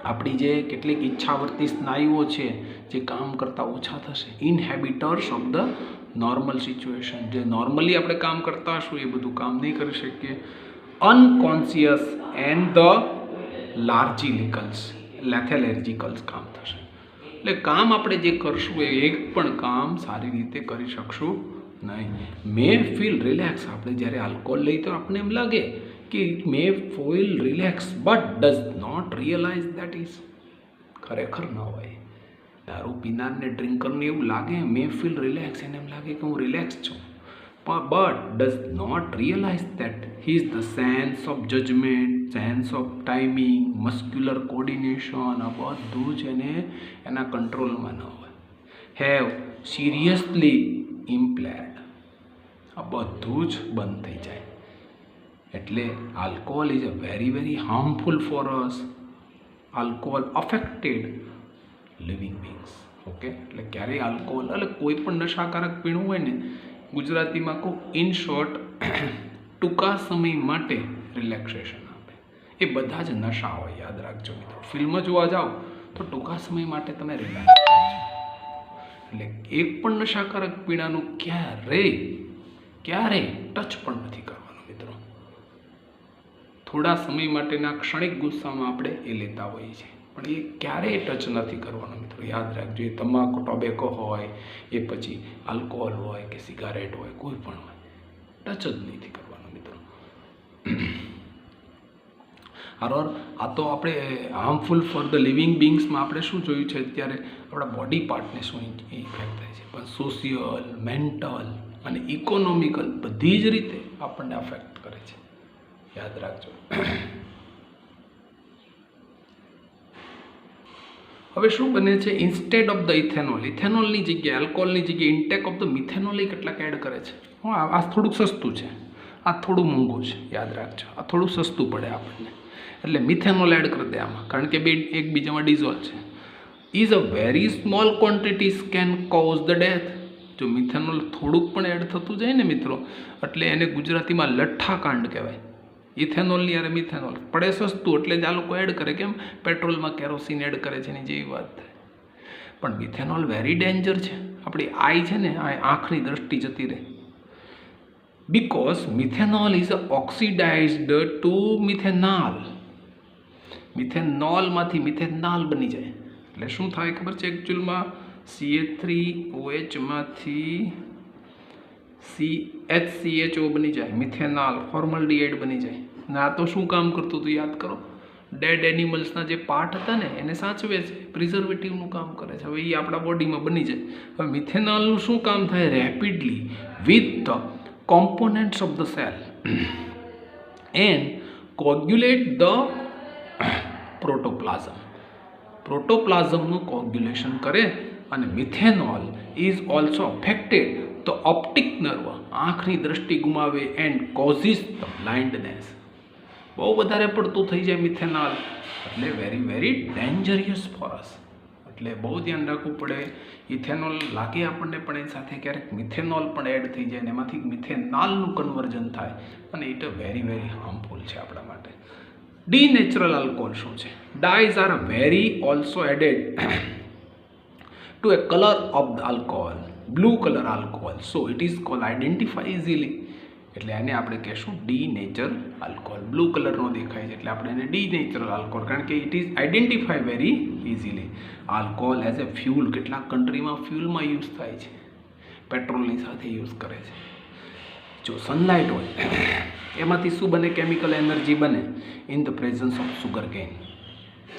આપણી જે કેટલીક ઈચ્છાવર્તી સ્નાયુઓ છે જે કામ કરતાં ઓછા થશે. ઇનહેબિટર્સ ઓફ ધ નોર્મલ સિચ્યુએશન, જે નોર્મલી આપણે કામ કરતા હશું એ બધું કામ નહીં કરી શકીએ. અનકોન્શિયસ એન્ડ ધ લેથેલેર્જિકલ્સ કામ થશે. એટલે કામ આપણે જે કરશું એ એક પણ કામ સારી રીતે કરી શકશું નહીં. May feel relax. આપણે જ્યારે આલ્કોહોલ લઈએ તો આપણને એમ લાગે કે it may feel relax, but does not realize that is. ખરેખર ન હોય. દારૂ પીનારને ડ્રિંકરને એવું લાગે મે ફીલ રિલેક્સ, એને એમ લાગે કે હું રિલેક્સ છું, but does not realize that he is the sense of judgement, sense of timing, muscular coordination, આ બધું જ એના કંટ્રોલમાં ન હોય. હેવ સિરિયસલી ઇમ્પ્લેડ, આ બધું જ બંધ થઈ જાય. એટલે alcohol is a very harmful for us. Alcohol affected living beings. Okay, એટલે ક્યારેય આલ્કોહોલ એટલે કોઈ પણ નશાકારક પીણું હોય ને, ગુજરાતીમાં કહું ઇન શોર્ટ, ટૂંકા સમય માટે રિલેક્સેશન આપે. એ બધા જ નશા હોય, યાદ રાખજો મિત્રો. ફિલ્મ જોવા જાઓ તો ટૂંકા સમય માટે તમે રિલેક્સ કરો છો. એટલે એક પણ નશાકારક પીણાનું ક્યારેય ટચ પણ નથી કરવાનું મિત્રો. થોડા સમય માટેના ક્ષણિક ગુસ્સામાં આપણે એ લેતા હોઈએ છીએ, પણ એ ક્યારેય ટચ નથી કરવાનો મિત્રો. યાદ રાખજો, એ તમાકુ, ટોબેકો હોય, એ પછી આલ્કોહોલ હોય કે સિગારેટ હોય, કોઈ પણ હોય, ટચ જ નથી કરવાનો મિત્રો. આ તો આપણે હાર્મફુલ ફોર ધ લિવિંગ બિંગ્સમાં આપણે શું જોયું છે અત્યારે, આપણા બોડી પાર્ટને શું ઇફેક્ટ થાય છે, પણ સોશિયલ, મેન્ટલ અને ઇકોનોમિકલ બધી જ રીતે આપણને અફેક્ટ કરે છે. યાદ રાખજો. હવે શું બને છે, ઇન્સ્ટેડ ઓફ ધ ઇથેનોલની જગ્યાએ, આલ્કોહોલની જગ્યાએ ઇન્ટેક ઓફ ધ મિથેનોલ કેટલાક એડ કરે છે. આ થોડુંક સસ્તું છે, આ થોડું મોંઘું છે. યાદ રાખજો, આ થોડું સસ્તું પડે આપણને, એટલે મિથેનોલ એડ કરી દે આમાં, કારણ કે બે એકબીજામાં ડિઝોલ્વ છે. Is a very small quantities can cause the death. જો મિથેનોલ થોડુંક પણ એડ થતું જાય ને મિત્રો, એટલે એને ગુજરાતીમાં લઠ્ઠાકાંડ કહેવાય. ઇથેનોલની યારે મિથેનોલ પડે સસ્તું, એટલે જ આ લોકો એડ કરે. કેમ? પેટ્રોલમાં કેરોસીન એડ કરે છે એની જેવી વાત થાય. પણ મિથેનોલ વેરી ડેન્જર છે. આપણી આઈ છે ને, આ આંખની દ્રષ્ટિ જતી રહે. Because methanol is oxidized to methanal. મિથેનોલમાંથી મિથેનાલ બની જાય. એટલે શું થાય ખબર છે? એકચ્યુઅલમાં CH3OH માંથી HCHO બની જાય, મિથેનાલ, ફોર્મલ્ડિહાઇડ બની જાય. ને આ તો શું કામ કરતું હતું યાદ કરો? ડેડ એનિમલ્સના જે પાર્ટ હતા ને એને સાચવે છે, પ્રિઝર્વેટિવનું કામ કરે છે. હવે એ આપણા બોડીમાં બની જાય. હવે મિથેનોલનું શું કામ થાય? Rapidly with the components of the cell and coagulate the પ્રોટોપ્લાઝમનું કોગ્યુલેશન કરે. અને methanol is also affected the optic nerve, આંખની દ્રષ્ટિ ગુમાવે, એન્ડ કોઝિસ ધ બ્લાઇન્ડનેસ. બહુ વધારે પડતું થઈ જાય મિથેનોલ, એટલે વેરી વેરી ડેન્જરિયસ ફોર અસ. એટલે બહુ ધ્યાન રાખવું પડે. ઇથેનોલ લાગે આપણને, પણ એની સાથે ક્યારેક મિથેનોલ પણ એડ થઈ જાય ને એમાંથી મિથેનાલનું કન્વર્ઝન થાય, અને ઇટ વેરી વેરી હાર્મફુલ છે આપણા માટે. ડીનેચરલ આલ્કોહોલ શું છે? Dyes are very also added to a color of the alcohol, blue color alcohol, so it is called identify easily. એટલે આને આપણે કહેશું ડીનેચરલ આલ્કોહોલ. બ્લુ કલરનો દેખાય છે એટલે આપણે એને ડીનેચરલ આલ્કોહોલ, કારણ કે it is identify very easily. Alcohol as a fuel, કેટલાક કન્ટ્રીમાં ફ્યુલમાં યુઝ થાય છે, પેટ્રોલની સાથે યુઝ કરે છે. જો સનલાઇટ હોય એમાંથી શું બને? કેમિકલ એનર્જી બને in the presence of sugar cane.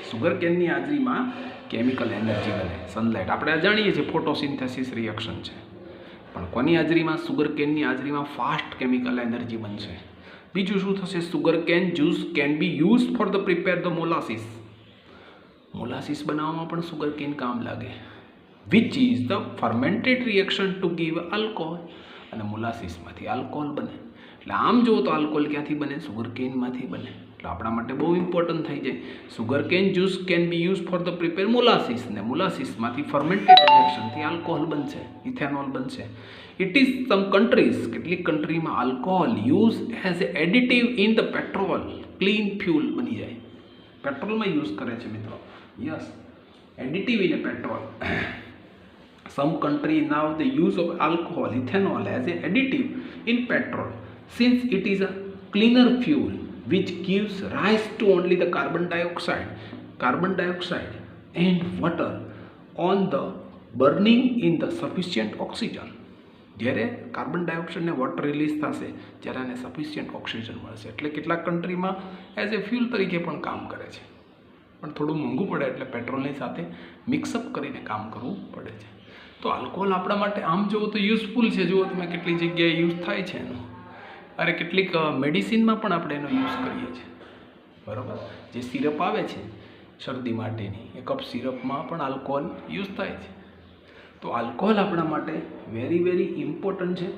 Sugar કેનની હાજરીમાં કેમિકલ એનર્જી બને સનલાઇટ. આપણે આ જાણીએ છીએ ફોટોસિન્થેસિસ રિએક્શન છે, પણ કોની હાજરીમાં? સુગર કેનની હાજરીમાં ફાસ્ટ કેમિકલ એનર્જી બનશે. બીજું શું થશે? Sugar cane juice can be use for the prepare the molasses. Molasses બનાવવામાં પણ સુગર કેન કામ લાગે, which is the fermented reaction to give alcohol. અને મોલાસીસમાંથી આલ્કોહોલ બને. એટલે આમ જુઓ તો આલ્કોહોલ ક્યાંથી બને? સુગર કેનમાંથી બને. એટલે આપણા માટે બહુ ઇમ્પોર્ટન્ટ થઈ જાય. Sugar cane juice can be use for the prepare molasses, ને મોલાસીસમાંથી ફર્મેન્ટેડ રિએક્શનથી આલ્કોહોલ બનશે, ઇથેનોલ બનશે. ઇટ ઇઝ સમ કન્ટ્રીઝ, કેટલીક કન્ટ્રીમાં alcohol use as a additive in the petrol, clean fuel બની જાય. પેટ્રોલમાં યુઝ કરે છે મિત્રો. Yes, additive in a petrol. Some country now the use of alcohol, ethanol as a additive in petrol, since it is a cleaner fuel which gives rise to only the carbon dioxide and water on the burning in the sufficient oxygen. જ્યારે કાર્બન ડાયોક્સાઇડ ને વોટર રિલીઝ થશે ત્યારે આને સફિશિયન્ટ ઓક્સિજન મળશે. એટલે કેટલાક કન્ટ્રીમાં એઝ એ ફ્યુલ તરીકે પણ કામ કરે છે, પણ થોડું મોંઘું પડે એટલે પેટ્રોલની સાથે મિક્સઅપ કરીને કામ કરવું પડે છે. તો આલ્કોહોલ આપણા માટે આમ જુઓ તો યુઝફુલ છે. જુઓ તમે કેટલી જગ્યાએ યુઝ થાય છે એનો. અરે કેટલીક મેડિસિનમાં પણ આપણે એનો યુઝ કરીએ છીએ, બરાબર. જે સિરપ આવે છે શરદી માટેની, એ કફ સિરપમાં પણ આલ્કોહોલ યુઝ થાય છે. તો આલ્કોહોલ આપણા માટે વેરી વેરી ઇમ્પોર્ટન્ટ છે.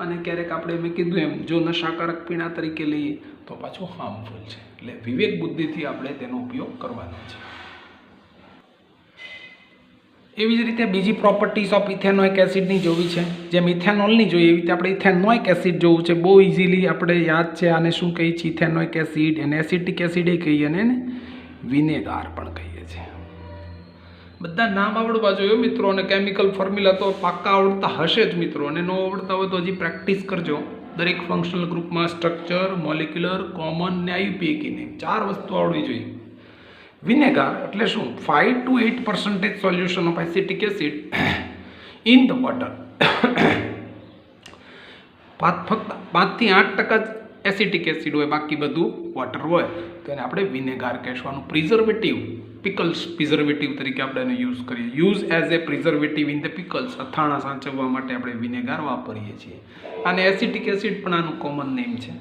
અને ક્યારેક આપણે મેં કીધું એમ, જો નશાકારક પીણા તરીકે લઈએ તો પાછું હાર્મફુલ છે. એટલે વિવેક બુદ્ધિથી આપણે તેનો ઉપયોગ કરવાનો છે. એવી જ રીતે બીજી પ્રોપર્ટીઝ ઓફ ઇથેનોઇક એસિડની જોવી છે. જેમ ઇથેનોલની જોઈએ એવી રીતે આપણે ઇથેનોઇક એસિડ જોવું છે. બહુ ઇઝીલી આપણે યાદ છે. આને શું કહીએ છીએ? Ethanoic acid. એને એસિટિક એસિડ કહીએ અને એને વિનેગાર પણ કહીએ છીએ. બધા નામ આવડવા જોઈએ મિત્રો, અને કેમિકલ ફોર્મ્યુલા તો પાક્કા આવડતા હશે જ મિત્રો, અને ન આવડતા હોય તો હજી પ્રેક્ટિસ કરજો. દરેક ફંક્શનલ ગ્રુપમાં સ્ટ્રક્ચર, મોલિક્યુલર, કોમન ને આઈયુપીએકી નેમ 4 વસ્તુ આવડવી જોઈએ. વિનેગાર એટલે શું? 5 to 8% solution of acetic acid in the water. ફક્ત 5 થી 8% જ એસિટિક એસિડ હોય, બાકી બધું વોટર હોય, તો એને આપણે વિનેગાર કહેવાનું. પ્રિઝર્વેટિવ, પિકલ્સ પ્રિઝર્વેટિવ તરીકે આપણે એને યુઝ કરીએ. Use as a preservative in the pickles, અથાણા સાચવવા માટે આપણે વિનેગાર વાપરીએ છીએ. અને એસિટિક એસિડ પણ આનું કોમન નેમ છે.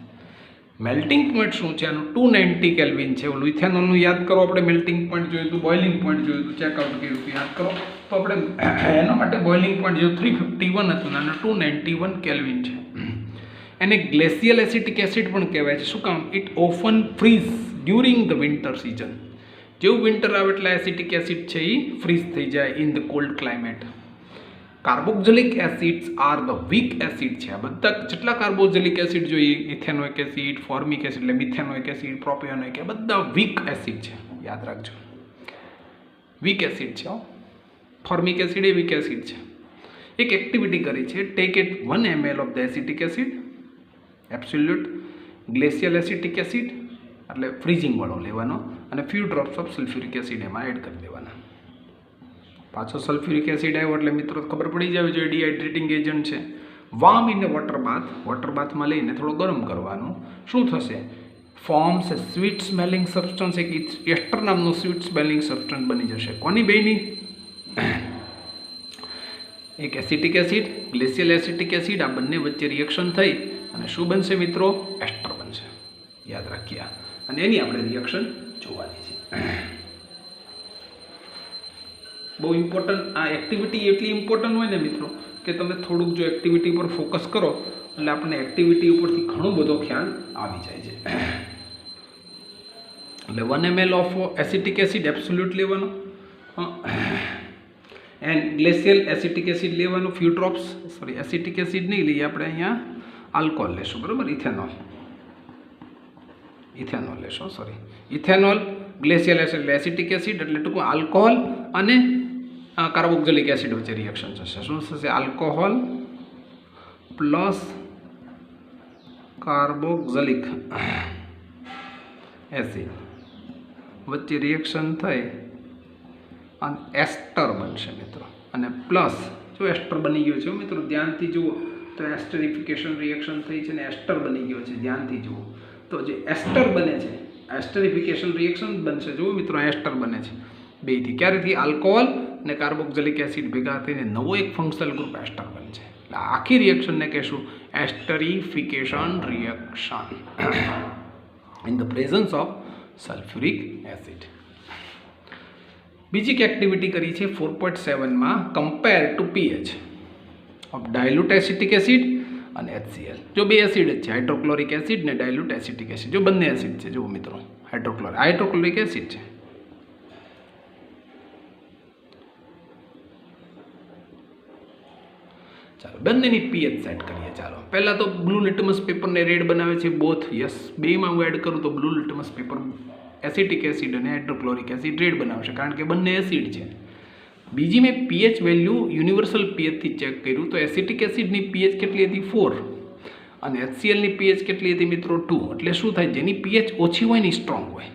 મેલ્ટિંગ પોઈન્ટ શું છે આનું? 290 કેલ્વિન છે. ઓલું ઇથેનોલનું યાદ કરો, આપણે મેલ્ટિંગ પોઈન્ટ જોયું હતું, બોઇલિંગ પોઈન્ટ જોયું હતું, ચેકઆઉટ કર્યું હતું, યાદ કરો. તો આપણે એના માટે બોઇલિંગ પોઈન્ટ જો 351 હતું અને 291 કેલ્વિન છે. એને ગ્લેશિયલ એસિટિક એસિડ પણ કહેવાય છે. શું કામ? It often freeze during the winter season. જેવું વિન્ટર આવે એટલે એસિટિક એસિડ છે એ ફ્રીઝ થઈ જાય in the cold climate. Carboxylic acids are the weak acid છે. આ બધા જેટલા કાર્બોક્સિલિક એસિડ જોઈએ, ઇથેનોઇક એસિડ, ફોર્મિક એસિડ એટલે મિથેનોઇક એસિડ, પ્રોપિયોનિક, એ બધા વીક એસિડ છે, યાદ રાખજો. વીક એસિડ છે. ફોર્મિક એસિડ એ વીક એસિડ છે. એક એક્ટિવિટી કરી છે, take it 1 ml of the acetic acid, absolute glacial acetic acid એટલે ફ્રીઝિંગ વાળો લેવાનો, અને few drops of sulphuric acid એમાં એડ કરી દેવાના. પાછો સલ્ફ્યુરિક એસિડ આવ્યો એટલે મિત્રો ખબર પડી જાય છે ડિહાઇડ્રેટિંગ એજન્ટ છે. Warm in water bath, water બાથમાં લઈને થોડો ગરમ કરવાનું. શું થશે? Forms a sweet smelling substance, એક એસ્ટર નામનું સ્વીટ સ્મેલિંગ સબસ્ટન્સ બની જશે. કોની બેની? એક acetic acid, glacial acetic acid, આ બંને વચ્ચે રિએક્શન થઈ અને શું બનશે મિત્રો? એસ્ટર બનશે. યાદ રાખીએ, અને એની આપણે રિએક્શન જોવાની છે. બહુ ઇમ્પોર્ટન્ટ આ એક્ટિવિટી એટલી ઇમ્પોર્ટન્ટ હોય ને મિત્રો કે તમે થોડુંક જો એક્ટિવિટી પર ફોકસ કરો એટલે આપણને એક્ટિવિટી ઉપરથી ઘણો બધો ખ્યાલ આવી જાય છે. એટલે 1 ml of acetic acid absolute લેવાનો, એન્ડ ગ્લેશિયલ એસિટિક એસિડ લેવાનું, few drops, sorry acetic acid નહીં લઈએ આપણે, અહીંયા આલ્કોહોલ લેશું, બરાબર? ઇથેનોલ લેશો, sorry ethanol, glacial acid acetic acid એટલે ટૂંકમાં આલ્કોહોલ અને કાર્બોક્સિલિક એસિડ વચ્ચે રિએક્શન થશે. શું થશે? આલ્કોહોલ પ્લસ કાર્બોક્સિલિક એસિડ વચ્ચે રિએક્શન થઈ અને એસ્ટર બનશે મિત્રો. અને પ્લસ જો એસ્ટર બની ગયો છે મિત્રો, ધ્યાનથી જુઓ તો એસ્ટરિફિકેશન રિએક્શન થઈ છે ને એસ્ટર બની ગયો છે, ધ્યાનથી જુઓ તો જે એસ્ટર બને છે, એસ્ટરિફિકેશન રિએક્શન બનશે. જુઓ મિત્રો, એસ્ટર બને છે બેથી. ક્યારેથી? આલ્કોહોલ અને કાર્બોક્સિલિક એસિડ ભેગા થઈને નવો એક ફંક્શનલ ગ્રુપ એસ્ટર બનશે. એટલે આખી રિએક્શનને કહેશું esterification reaction in the presence of sulphuric acid. બીજી એક એક્ટિવિટી કરી છે 4.7માં, compare to pH of dilute acetic acid અને HCl. જો બે એસિડ જ છે, હાઇડ્રોક્લોરિક એસિડ ને ડાયલ્યુટ એસિટિક એસિડ, જો બંને એસિડ છે. જુઓ મિત્રો, હાઇડ્રોક્લોરિક એસિડ છે. ચાલો બંનેની પીએચ સેટ કરીએ. ચાલો પહેલાં તો બ્લુ લિટમસ પેપરને રેડ બનાવે છે બોથ. યસ, બેમાં હું એડ કરું તો blue litmus paper acetic acid અને હાઇડ્રોક્લોરિક એસિડ રેડ બનાવશે, કારણ કે બંને એસિડ છે. બીજી મેં પીએચ વેલ્યુ યુનિવર્સલ પીએચથી ચેક કર્યું તો એસિટિક એસિડની પીએચ કેટલી હતી? 4, અને HClની પીએચ કેટલી હતી મિત્રો? 2. એટલે શું થાય? જેની પીએચ ઓછી હોય ને એ સ્ટ્રોંગ હોય,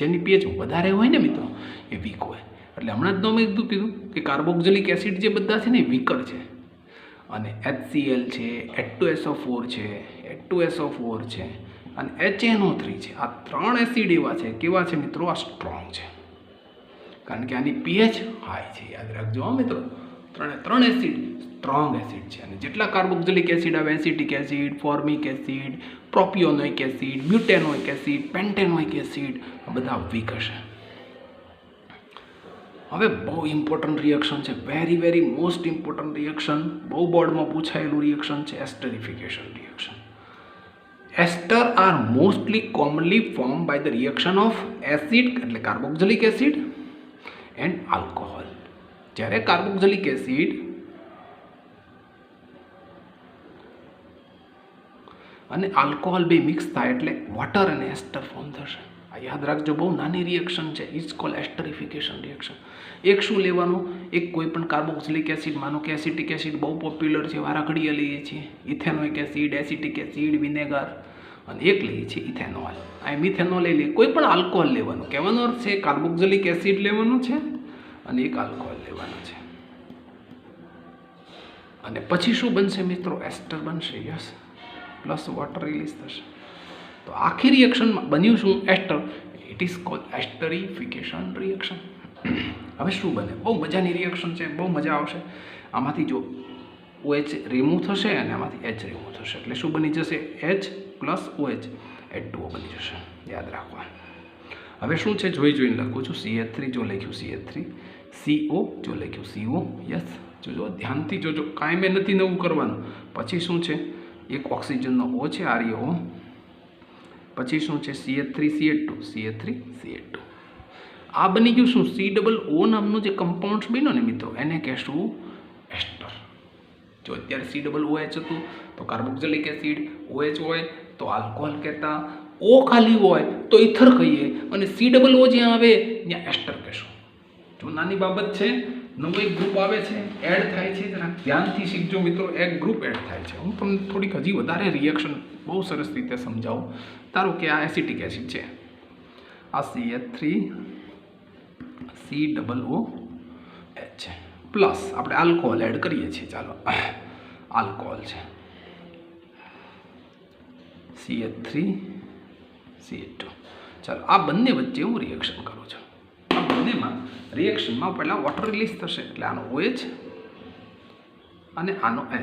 જેની પીએચ વધારે હોય ને મિત્રો એ વીક હોય. એટલે હમણાં જ મેં કીધું કે કાર્બોક્સિલિક એસિડ જે બધા છે ને એ વીકર છે, અને HCl છે, H2SO4 છે, H2SO4 છે અને HNO3 છે. આ 3 એસિડ એવા છે, કેવા છે મિત્રો? આ સ્ટ્રોંગ છે, કારણ કે આની પીએચ હાઈ છે. યાદ રાખજો મિત્રો, 3 એસિડ સ્ટ્રોંગ એસિડ છે. અને જેટલા કાર્બોક્સિલિક એસિડ આવે, acetic acid, formic acid, propionic acid, butanoic acid, pentanoic acid, આ બધા વીક હશે. હવે બહુ ઇમ્પોર્ટન્ટ રિએક્શન છે, વેરી મોસ્ટ ઇમ્પોર્ટન્ટ રિએક્શન, બહુ બોર્ડમાં પૂછાયેલું રિએક્શન છે esterification reaction. Ester are mostly commonly form by the reaction of acid એટલે કાર્બોક્સિલિક એસિડ એન્ડ આલ્કોહોલ. જ્યારે કાર્બોક્સિલિક એસિડ અને આલ્કોહોલ બે મિક્સ થાય એટલે વોટર અને એસ્ટર ફોર્મ થશે. આ યાદ રાખજો, બહુ નાની રિએક્શન છે. It's called esterification reaction. એક શું લેવાનું, એક કોઈ પણ કાર્બોક્સિલિક એસિડ, માનો કે એસિટિક એસિડ બહુ પોપ્યુલર છે, વારા ઘડીએ લઈએ છીએ, ethanoic acid, acetic acid, vinegar, અને એક લઈએ છીએ ઇથેનોલ. આ મિથેનોલ લઈ લઈએ. કોઈ પણ આલ્કોહોલ લેવાનું, કહેવાનો અર્થ છે કાર્બોક્સિલિક એસિડ લેવાનું છે અને એક આલ્કોહોલ લેવાનું છે. અને પછી શું બનશે મિત્રો? એસ્ટર બનશે. યસ, પ્લસ વોટર રિલીઝ થશે. તો આખી રિએક્શનમાં બન્યું શું? Ester. It is called esterification reaction. હવે શું બને? બહુ મજાની રિએક્શન છે, બહુ મજા આવશે. આમાંથી જો OH રિમૂવ થશે અને આમાંથી H રિમૂવ થશે, એટલે શું બની જશે? H પ્લસ OH H2O બની જશે. યાદ રાખવા. હવે શું છે જોઈને લખું છું. CH3 જો લખ્યું CH3, CO જો લખ્યું CO. યસ, જોજો ધ્યાનથી જોજો, કાંઈ મેં નથી નવું કરવાનું. પછી શું છે? એક ઓક્સિજનનો O છે, ReO. પછી શું છે? CH3CH2, CH3CH2. આ બની ગયું શું? COO નામનું જે કમ્પાઉન્ડ બન્યો ને મિત્રો, એને કહેશું એસ્ટર. જો અત્યારે COOH હતું તો કાર્બોક્સિલિક એસિડ, OH હોય તો આલ્કોહોલ કહેતા, O ખાલી હોય તો ઇથર કહીએ, અને COO જ્યાં આવે ત્યાં એસ્ટર કહેશું. જો નાની બાબત છે, નવું એક ગ્રુપ આવે છે, એડ થાય છે, જરા ધ્યાનથી શીખજો મિત્રો. એક ગ્રુપ એડ થાય છે. હું તમને થોડીક હજી વધારે રિએક્શન બહુ સરસ રીતે સમજાવું. ધારો કે આ એસિટિક એસિડ છે, આ CH3COOH છે, પ્લસ આપણે આલ્કોહોલ એડ કરીએ છીએ. ચાલો, આલ્કોહોલ છે CH3CH2. ચાલો, આ બંને વચ્ચે હું રિએક્શન કરું છું. આ બંનેમાં રિએક્શનમાં પહેલાં વોટર રિલીઝ થશે, એટલે આનો OH અને આનો H,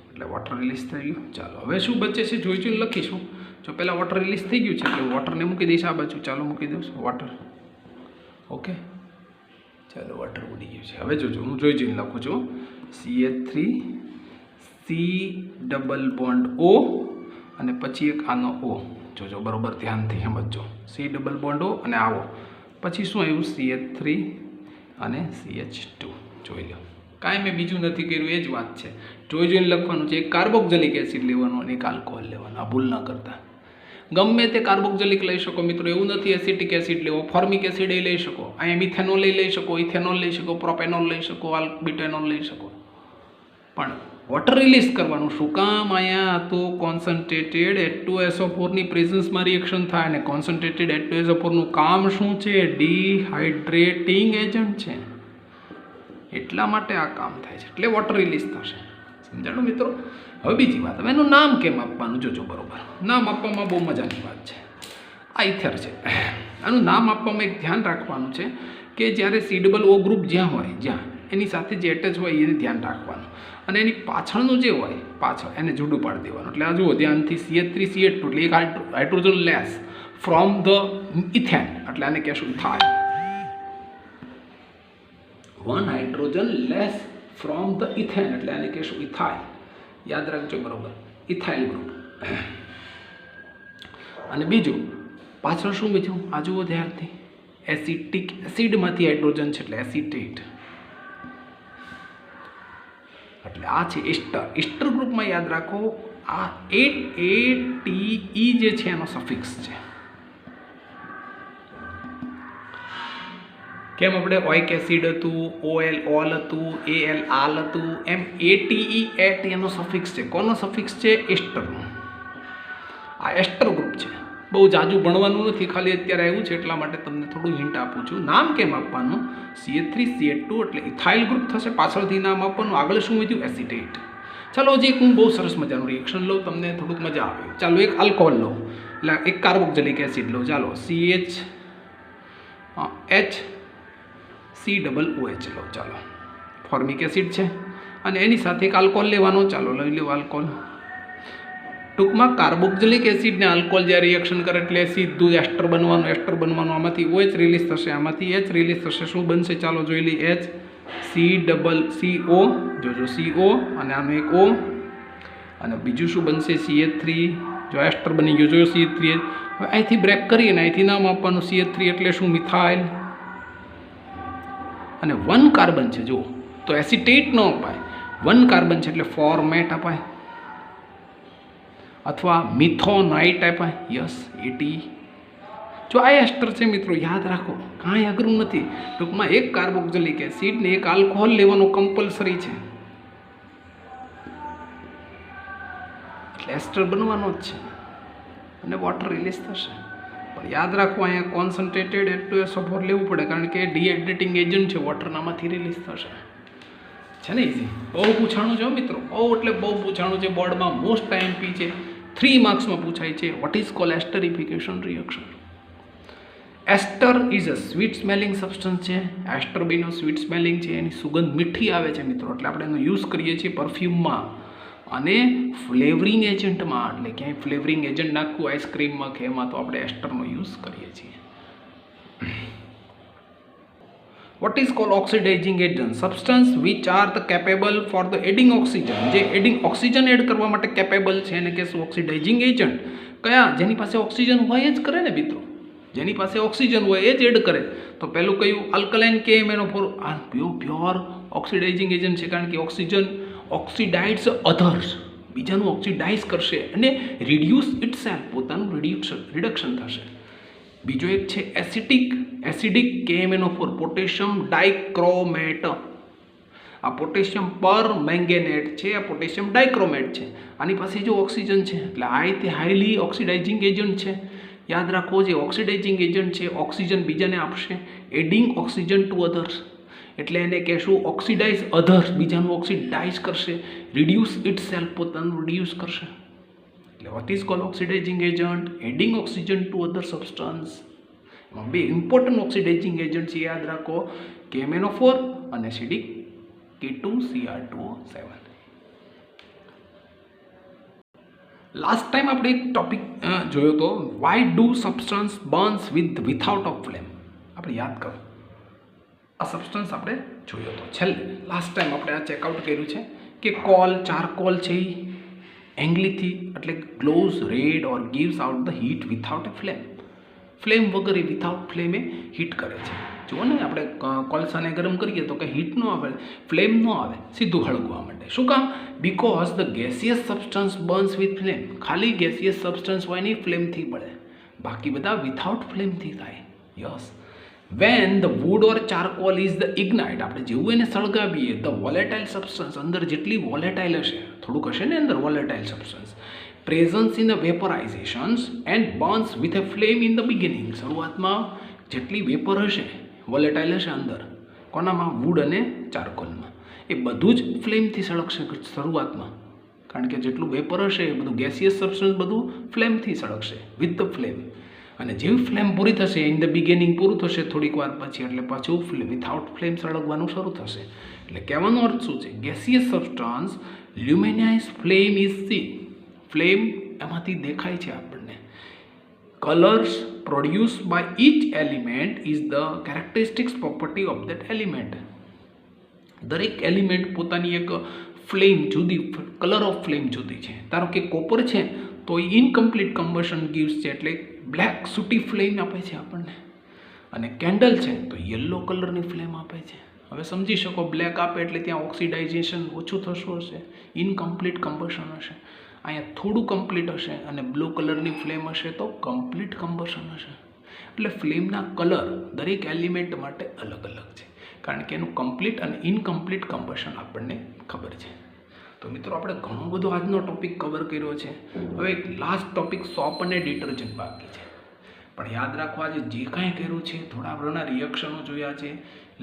એટલે વોટર રિલીઝ થઈ ગયું. ચાલો, હવે શું બચે છે જોઈને લખીશું. જો પહેલાં વોટર રિલીઝ થઈ ગયું છે એટલે વોટરને મૂકી દઈશ આ બાજુ. ચાલો, મૂકી દઉં વોટર. ઓકે, ચાલો, વોટર ઉડી ગયું છે. હવે જોજો, હું જોઈને લખું છું. CH3 C double bond O અને પછી એક આનો O. જોજો બરોબર, ધ્યાનથી સમજો. C ડબલ બોન્ડ O અને આવો. પછી શું આવ્યું? CH3 અને CH2. જોઈ લો, કાંઈ મેં બીજું નથી કર્યું, એ જ વાત છે. જોઈને લખવાનું છે. એક કાર્બોક્સિલિક એસિડ લેવાનું અને એક આલ્કોહોલ લેવાનું. આ ભૂલ ન કરતા. ગમે તે કાર્બોક્સિલિક લઈ શકો મિત્રો, એવું નથી એસિટિક એસિડ લેવો. ફોર્મિક એસિડ એ લઈ શકો, અહીંયા મિથેનોલ લઈ શકો, ઇથેનોલ લઈ શકો, પ્રોપેનોલ લઈ શકો, બ્યુટેનોલ લઈ શકો. પણ વોટર રિલીઝ કરવાનું. શું કામ? અહીંયા તો કોન્સન્ટ્રેટેડ H2SO4 ની પ્રેઝન્સમાં રિએક્શન થાય, અને કોન્સન્ટ્રેટેડ H2SO4 નું કામ શું છે? ડિહાઇડ્રેટિંગ એજન્ટ છે. એટલા માટે આ કામ થાય છે, એટલે વોટર રિલીઝ થશે. સમજાણું મિત્રો? હવે બીજી વાત, હવે એનું નામ કેમ આપવાનું? જોજો બરોબર, નામ આપવામાં બહુ મજાની વાત છે. આ ઇથર છે, આનું નામ આપવામાં એક ધ્યાન રાખવાનું છે કે જ્યારે COO ગ્રુપ જ્યાં હોય, જ્યાં એની સાથે જે એટેચ હોય એને ધ્યાન રાખવાનું, અને એની પાછળનું જે હોય પાછળ એને જુદું પાડી દેવાનું. એટલે આ જુઓ ધ્યાનથી, CH3CH2 એટલે એક hydrogen less from the ethane, એટલે આને કહેશું ethyl. 1 hydrogen less from the ethane, એટલે આને કહેશું ઇથાઇલ. યાદ રાખજો બરોબર, ઇથાઇલ ગ્રુપ. અને બીજું પાછળ શું બીજું? આ જુઓ ધ્યાનથી, એસિટિક એસિડમાંથી હાઇડ્રોજન છે એટલે એસિટેટ, એટલે આ છે એસ્ટર. એસ્ટર ગ્રુપમાં યાદ રાખો આ ATE જે છે એનો સફિક્સ છે. કેમ આપણે ઓઇક એસિડ હતું, OL ઓલ હતું, AL આલ હતું, એમ ATE એટ એનો સફિક્સ છે. કોનો સફિક્સ છે? એસ્ટરનો. આ એસ્ટર ગ્રુપ છે. બહુ જાજુ ભણવાનું નથી, ખાલી અત્યારે આવ્યું છે એટલા માટે તમને થોડું હિન્ટ આપું છું. નામ કેમ આપવાનું? CH3CH2 એટલે ઇથાઇલ ગ્રુપ થશે, પાછળથી નામ આપવાનું. આગળ શું વધ્યું? એસિટેટ. ચાલો, હજી એક હું બહુ સરસ મજાનું રિએક્શન લઉં, તમને થોડુંક મજા આવે. ચાલો, એક આલ્કોહોલ લો, એટલે એક કાર્બોક્સિલિક એસિડ લો. ચાલો, CHCOOH લો. ચાલો, ફોર્મિક એસિડ છે, અને એની સાથે એક આલ્કોહોલ લેવાનો. ચાલો, લઈ લો આલ્કોહોલ. ટૂંકમાં કાર્બોક્સિલિક એસિડને આલ્કોહોલ જ્યારે રિએક્શન કરે એટલે સીધું એસ્ટર બનવાનું. એસ્ટર બનવાનું, આમાંથી OH રિલીઝ થશે, આમાંથી H રિલીઝ થશે. શું બનશે? ચાલો જોઈ લઈએ. HCCO, જોજો CO, અને આનો એક O, અને બીજું શું બનશે? CH3. જો એસ્ટર બની ગયો, જોયો CH3. હવે અહીંથી બ્રેક કરીને અહીંથી નામ આપવાનું CH3 એટલે શું? મિથાઇલ. અને 1 કાર્બન છે જો, તો એસિટેટ ન અપાય. 1 કાર્બન છે એટલે ફોર્મેટ અપાય, અથવા મિથોનાઇટ અપાય. Yes, AT. જો આ એસ્ટર છે મિત્રો, યાદ રાખો કાંઈ અઘરું નથી. ટૂંકમાં એક કાર્બોક્સિલિક એસિડ ને એક આલ્કોહોલ લેવાનું કમ્પલસરી છે, એટલે એસ્ટર બનવાનો જ છે અને વોટર રિલીઝ થશે. પણ યાદ રાખો અહીંયા કોન્સન્ટ્રેટેડ H2SO4 લેવું પડે, કારણ કે ડિહાઇડ્રેટિંગ એજન્ટ છે, વોટરનામાંથી રિલીઝ થશે. છે ને ઇઝી. બહુ પૂછાણું છે મિત્રો, બહુ એટલે બહુ પૂછાણું છે, બોર્ડમાં મોસ્ટ આઈએમપી છે, 3 માર્ક્સમાં પૂછાય છે. What is called esterification reaction? Ester is a sweet smelling substance છે. એસ્ટર બીનો સ્વીટ સ્મેલિંગ છે, એની સુગંધ મીઠી આવે છે મિત્રો, એટલે આપણે એનો યુઝ કરીએ છીએ પરફ્યુમમાં અને ફ્લેવરિંગ એજન્ટમાં. એટલે ક્યાંય ફ્લેવરિંગ એજન્ટ નાખવું આઈસ્ક્રીમમાં કે એમાં, તો આપણે એસ્ટરનો યુઝ કરીએ છીએ. Vote is cold oxidising agent? Substance which are the capable for the adding oxygen. જે ઓક્સિજન એડ કરવા માટે કેપેબલ છે એને કહેશું ઓક્સિડાઇઝિંગ એજન્ટ. કયા? જેની પાસે ઓક્સિજન હોય જ કરે ને મિત્રો, જેની પાસે ઓક્સિજન હોય એ જ એડ કરે. તો પહેલું કયું? Alkaline KMnO4 pure oxidising agent છે, કારણ કે ઓક્સિજન ઓક્સિડાઇઝ અધર્સ, બીજાનું ઓક્સિડાઇઝ કરશે અને રિડ્યુસ ઇટસેલ્ફ, પોતાનું રિડક્શન થશે. બીજો એક છે એસિડિક KMnO4 પોટેશિયમ ડાઇક્રોમેટ. આ પોટેશિયમ પર મેંગેનેટ છે, આ પોટેશિયમ ડાઇક્રોમેટ છે. આની પાસે જો ઓક્સિજન છે એટલે તે હાઈલી ઓક્સિડાઇઝિંગ એજન્ટ છે. યાદ રાખો, જે ઓક્સિડાઇઝિંગ એજન્ટ છે ઓક્સિજન બીજાને આપશે, એડિંગ ઓક્સિજન ટુ અધર્સ, એટલે એને કહેશું ઓક્સિડાઇઝ અધર્સ, બીજાનું ઓક્સિડાઇઝ કરશે, રિડ્યુસ ઇટસેલ્ફ, પોતાનું રિડ્યુસ કરશે. એટલે vote is cold oxidising agent? Adding oxygen to other substance. એમાં 2 ઇમ્પોર્ટન્ટ ઓક્સિડાઇઝિંગ એજન્ટ છે, યાદ રાખો, KMnO4 અને એસિડિક K2Cr2O7. લાસ્ટ ટાઈમ આપણે એક ટોપિક જોયો હતો, why do substance burns without of flame. આપણે યાદ કરો, આ સબસ્ટન્સ આપણે જોયો હતો છેલ્લે. લાસ્ટ ટાઈમ આપણે આ ચેકઆઉટ કર્યું છે કે ચારકોલ છે એ એંગલીથી એટલે glows red or gives out the heat without A flame. Flame વગર એ વિથઆઉટ ફ્લેમ એ હીટ કરે છે. જુઓ ને, આપણે કોલસાને ગરમ કરીએ તો કે હીટ ન આવે, ફ્લેમ ન આવે, સીધું હળગવા માંડે. શું કામ? Because the gaseous substance burns with flame. ખાલી ગેસિયસ સબસ્ટન્સ હોય નહીં ફ્લેમથી બળે, બાકી બધા વિથઆઉટ ફ્લેમથી થાય. Yes. When the wood or charcoal is the ignite, આપણે જેવું એને સળગાવીએ, ધ વોલેટાઇલ સબસ્ટન્સ, અંદર જેટલી વોલેટાઇલ હશે, થોડુંક હશે ને અંદર volatile substance, presence in the vaporizations and burns with a flame in the beginning. શરૂઆતમાં જેટલી વેપર હશે, વોલેટાઇલ હશે અંદર, કોનામાં? વુડ અને ચારકોલમાં, એ બધું જ ફ્લેમથી સળગશે શરૂઆતમાં, કારણ કે જેટલું વેપર હશે એ બધું ગેસિયસ સબસ્ટન્સ બધું ફ્લેમથી સળગશે, વિથ ધ ફ્લેમ. અને જેવી ફ્લેમ પૂરી થશે, ઇન ધ બિગિનિંગ પૂરું થશે થોડીક વાર પછી, એટલે પાછું વિથઆઉટ ફ્લેમ સળગવાનું શરૂ થશે. એટલે કહેવાનો અર્થ શું છે? Gaseous substance luminous flame is see. Flame એમાંથી દેખાય છે આપણને. Colours produce by each element is the characteristics property of that element. દરેક એલિમેન્ટ પોતાની એક ફ્લેમ જુદી, કલર ઓફ ફ્લેમ જુદી છે. ધારો કે કોપર છે તો એ ઇનકમ્પ્લીટ કમ્બશન ગીવ્સ છે, એટલે બ્લેક સૂટી ફ્લેમ આપે છે આપણને. અને કેન્ડલ છે તો યલો કલરની ફ્લેમ આપે છે. હવે સમજી શકો, બ્લેક આપે એટલે ત્યાં ઓક્સિડાઇઝેશન ઓછું થતું હશે, ઇનકમ્પ્લીટ કમ્બશન હશે. અહીંયા થોડું કમ્પ્લીટ હશે અને બ્લુ કલરની ફ્લેમ હશે તો કમ્પ્લીટ કમ્બશન હશે. એટલે ફ્લેમના કલર દરેક એલિમેન્ટ માટે અલગ અલગ છે, કારણ કે એનું કમ્પ્લીટ અને ઇનકમ્પ્લીટ કમ્બશન આપણને ખબર છે. તો મિત્રો આપણે ઘણો બધો આજનો ટોપિક કવર કર્યો છે. હવે એક લાસ્ટ ટોપિક સોપ અને ડિટર્જન્ટ બાકી છે. પણ યાદ રાખવા, જે કાંઈ કર્યું છે, થોડા ઘણા રિએક્શનો જોયા છે.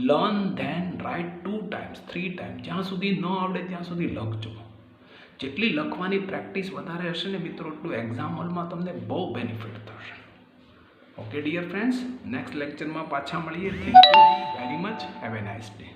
Learn then write 2 times 3 times. જ્યાં સુધી ન આવડે ત્યાં સુધી લખજો. જેટલી લખવાની પ્રેક્ટિસ વધારે હશે ને મિત્રો, એટલું એક્ઝામ હોલમાં તમને બહુ બેનિફિટ થશે. ઓકે ડિયર ફ્રેન્ડ્સ, નેક્સ્ટ લેક્ચરમાં પાછા મળીએ. Thank you very much. Have a nice day.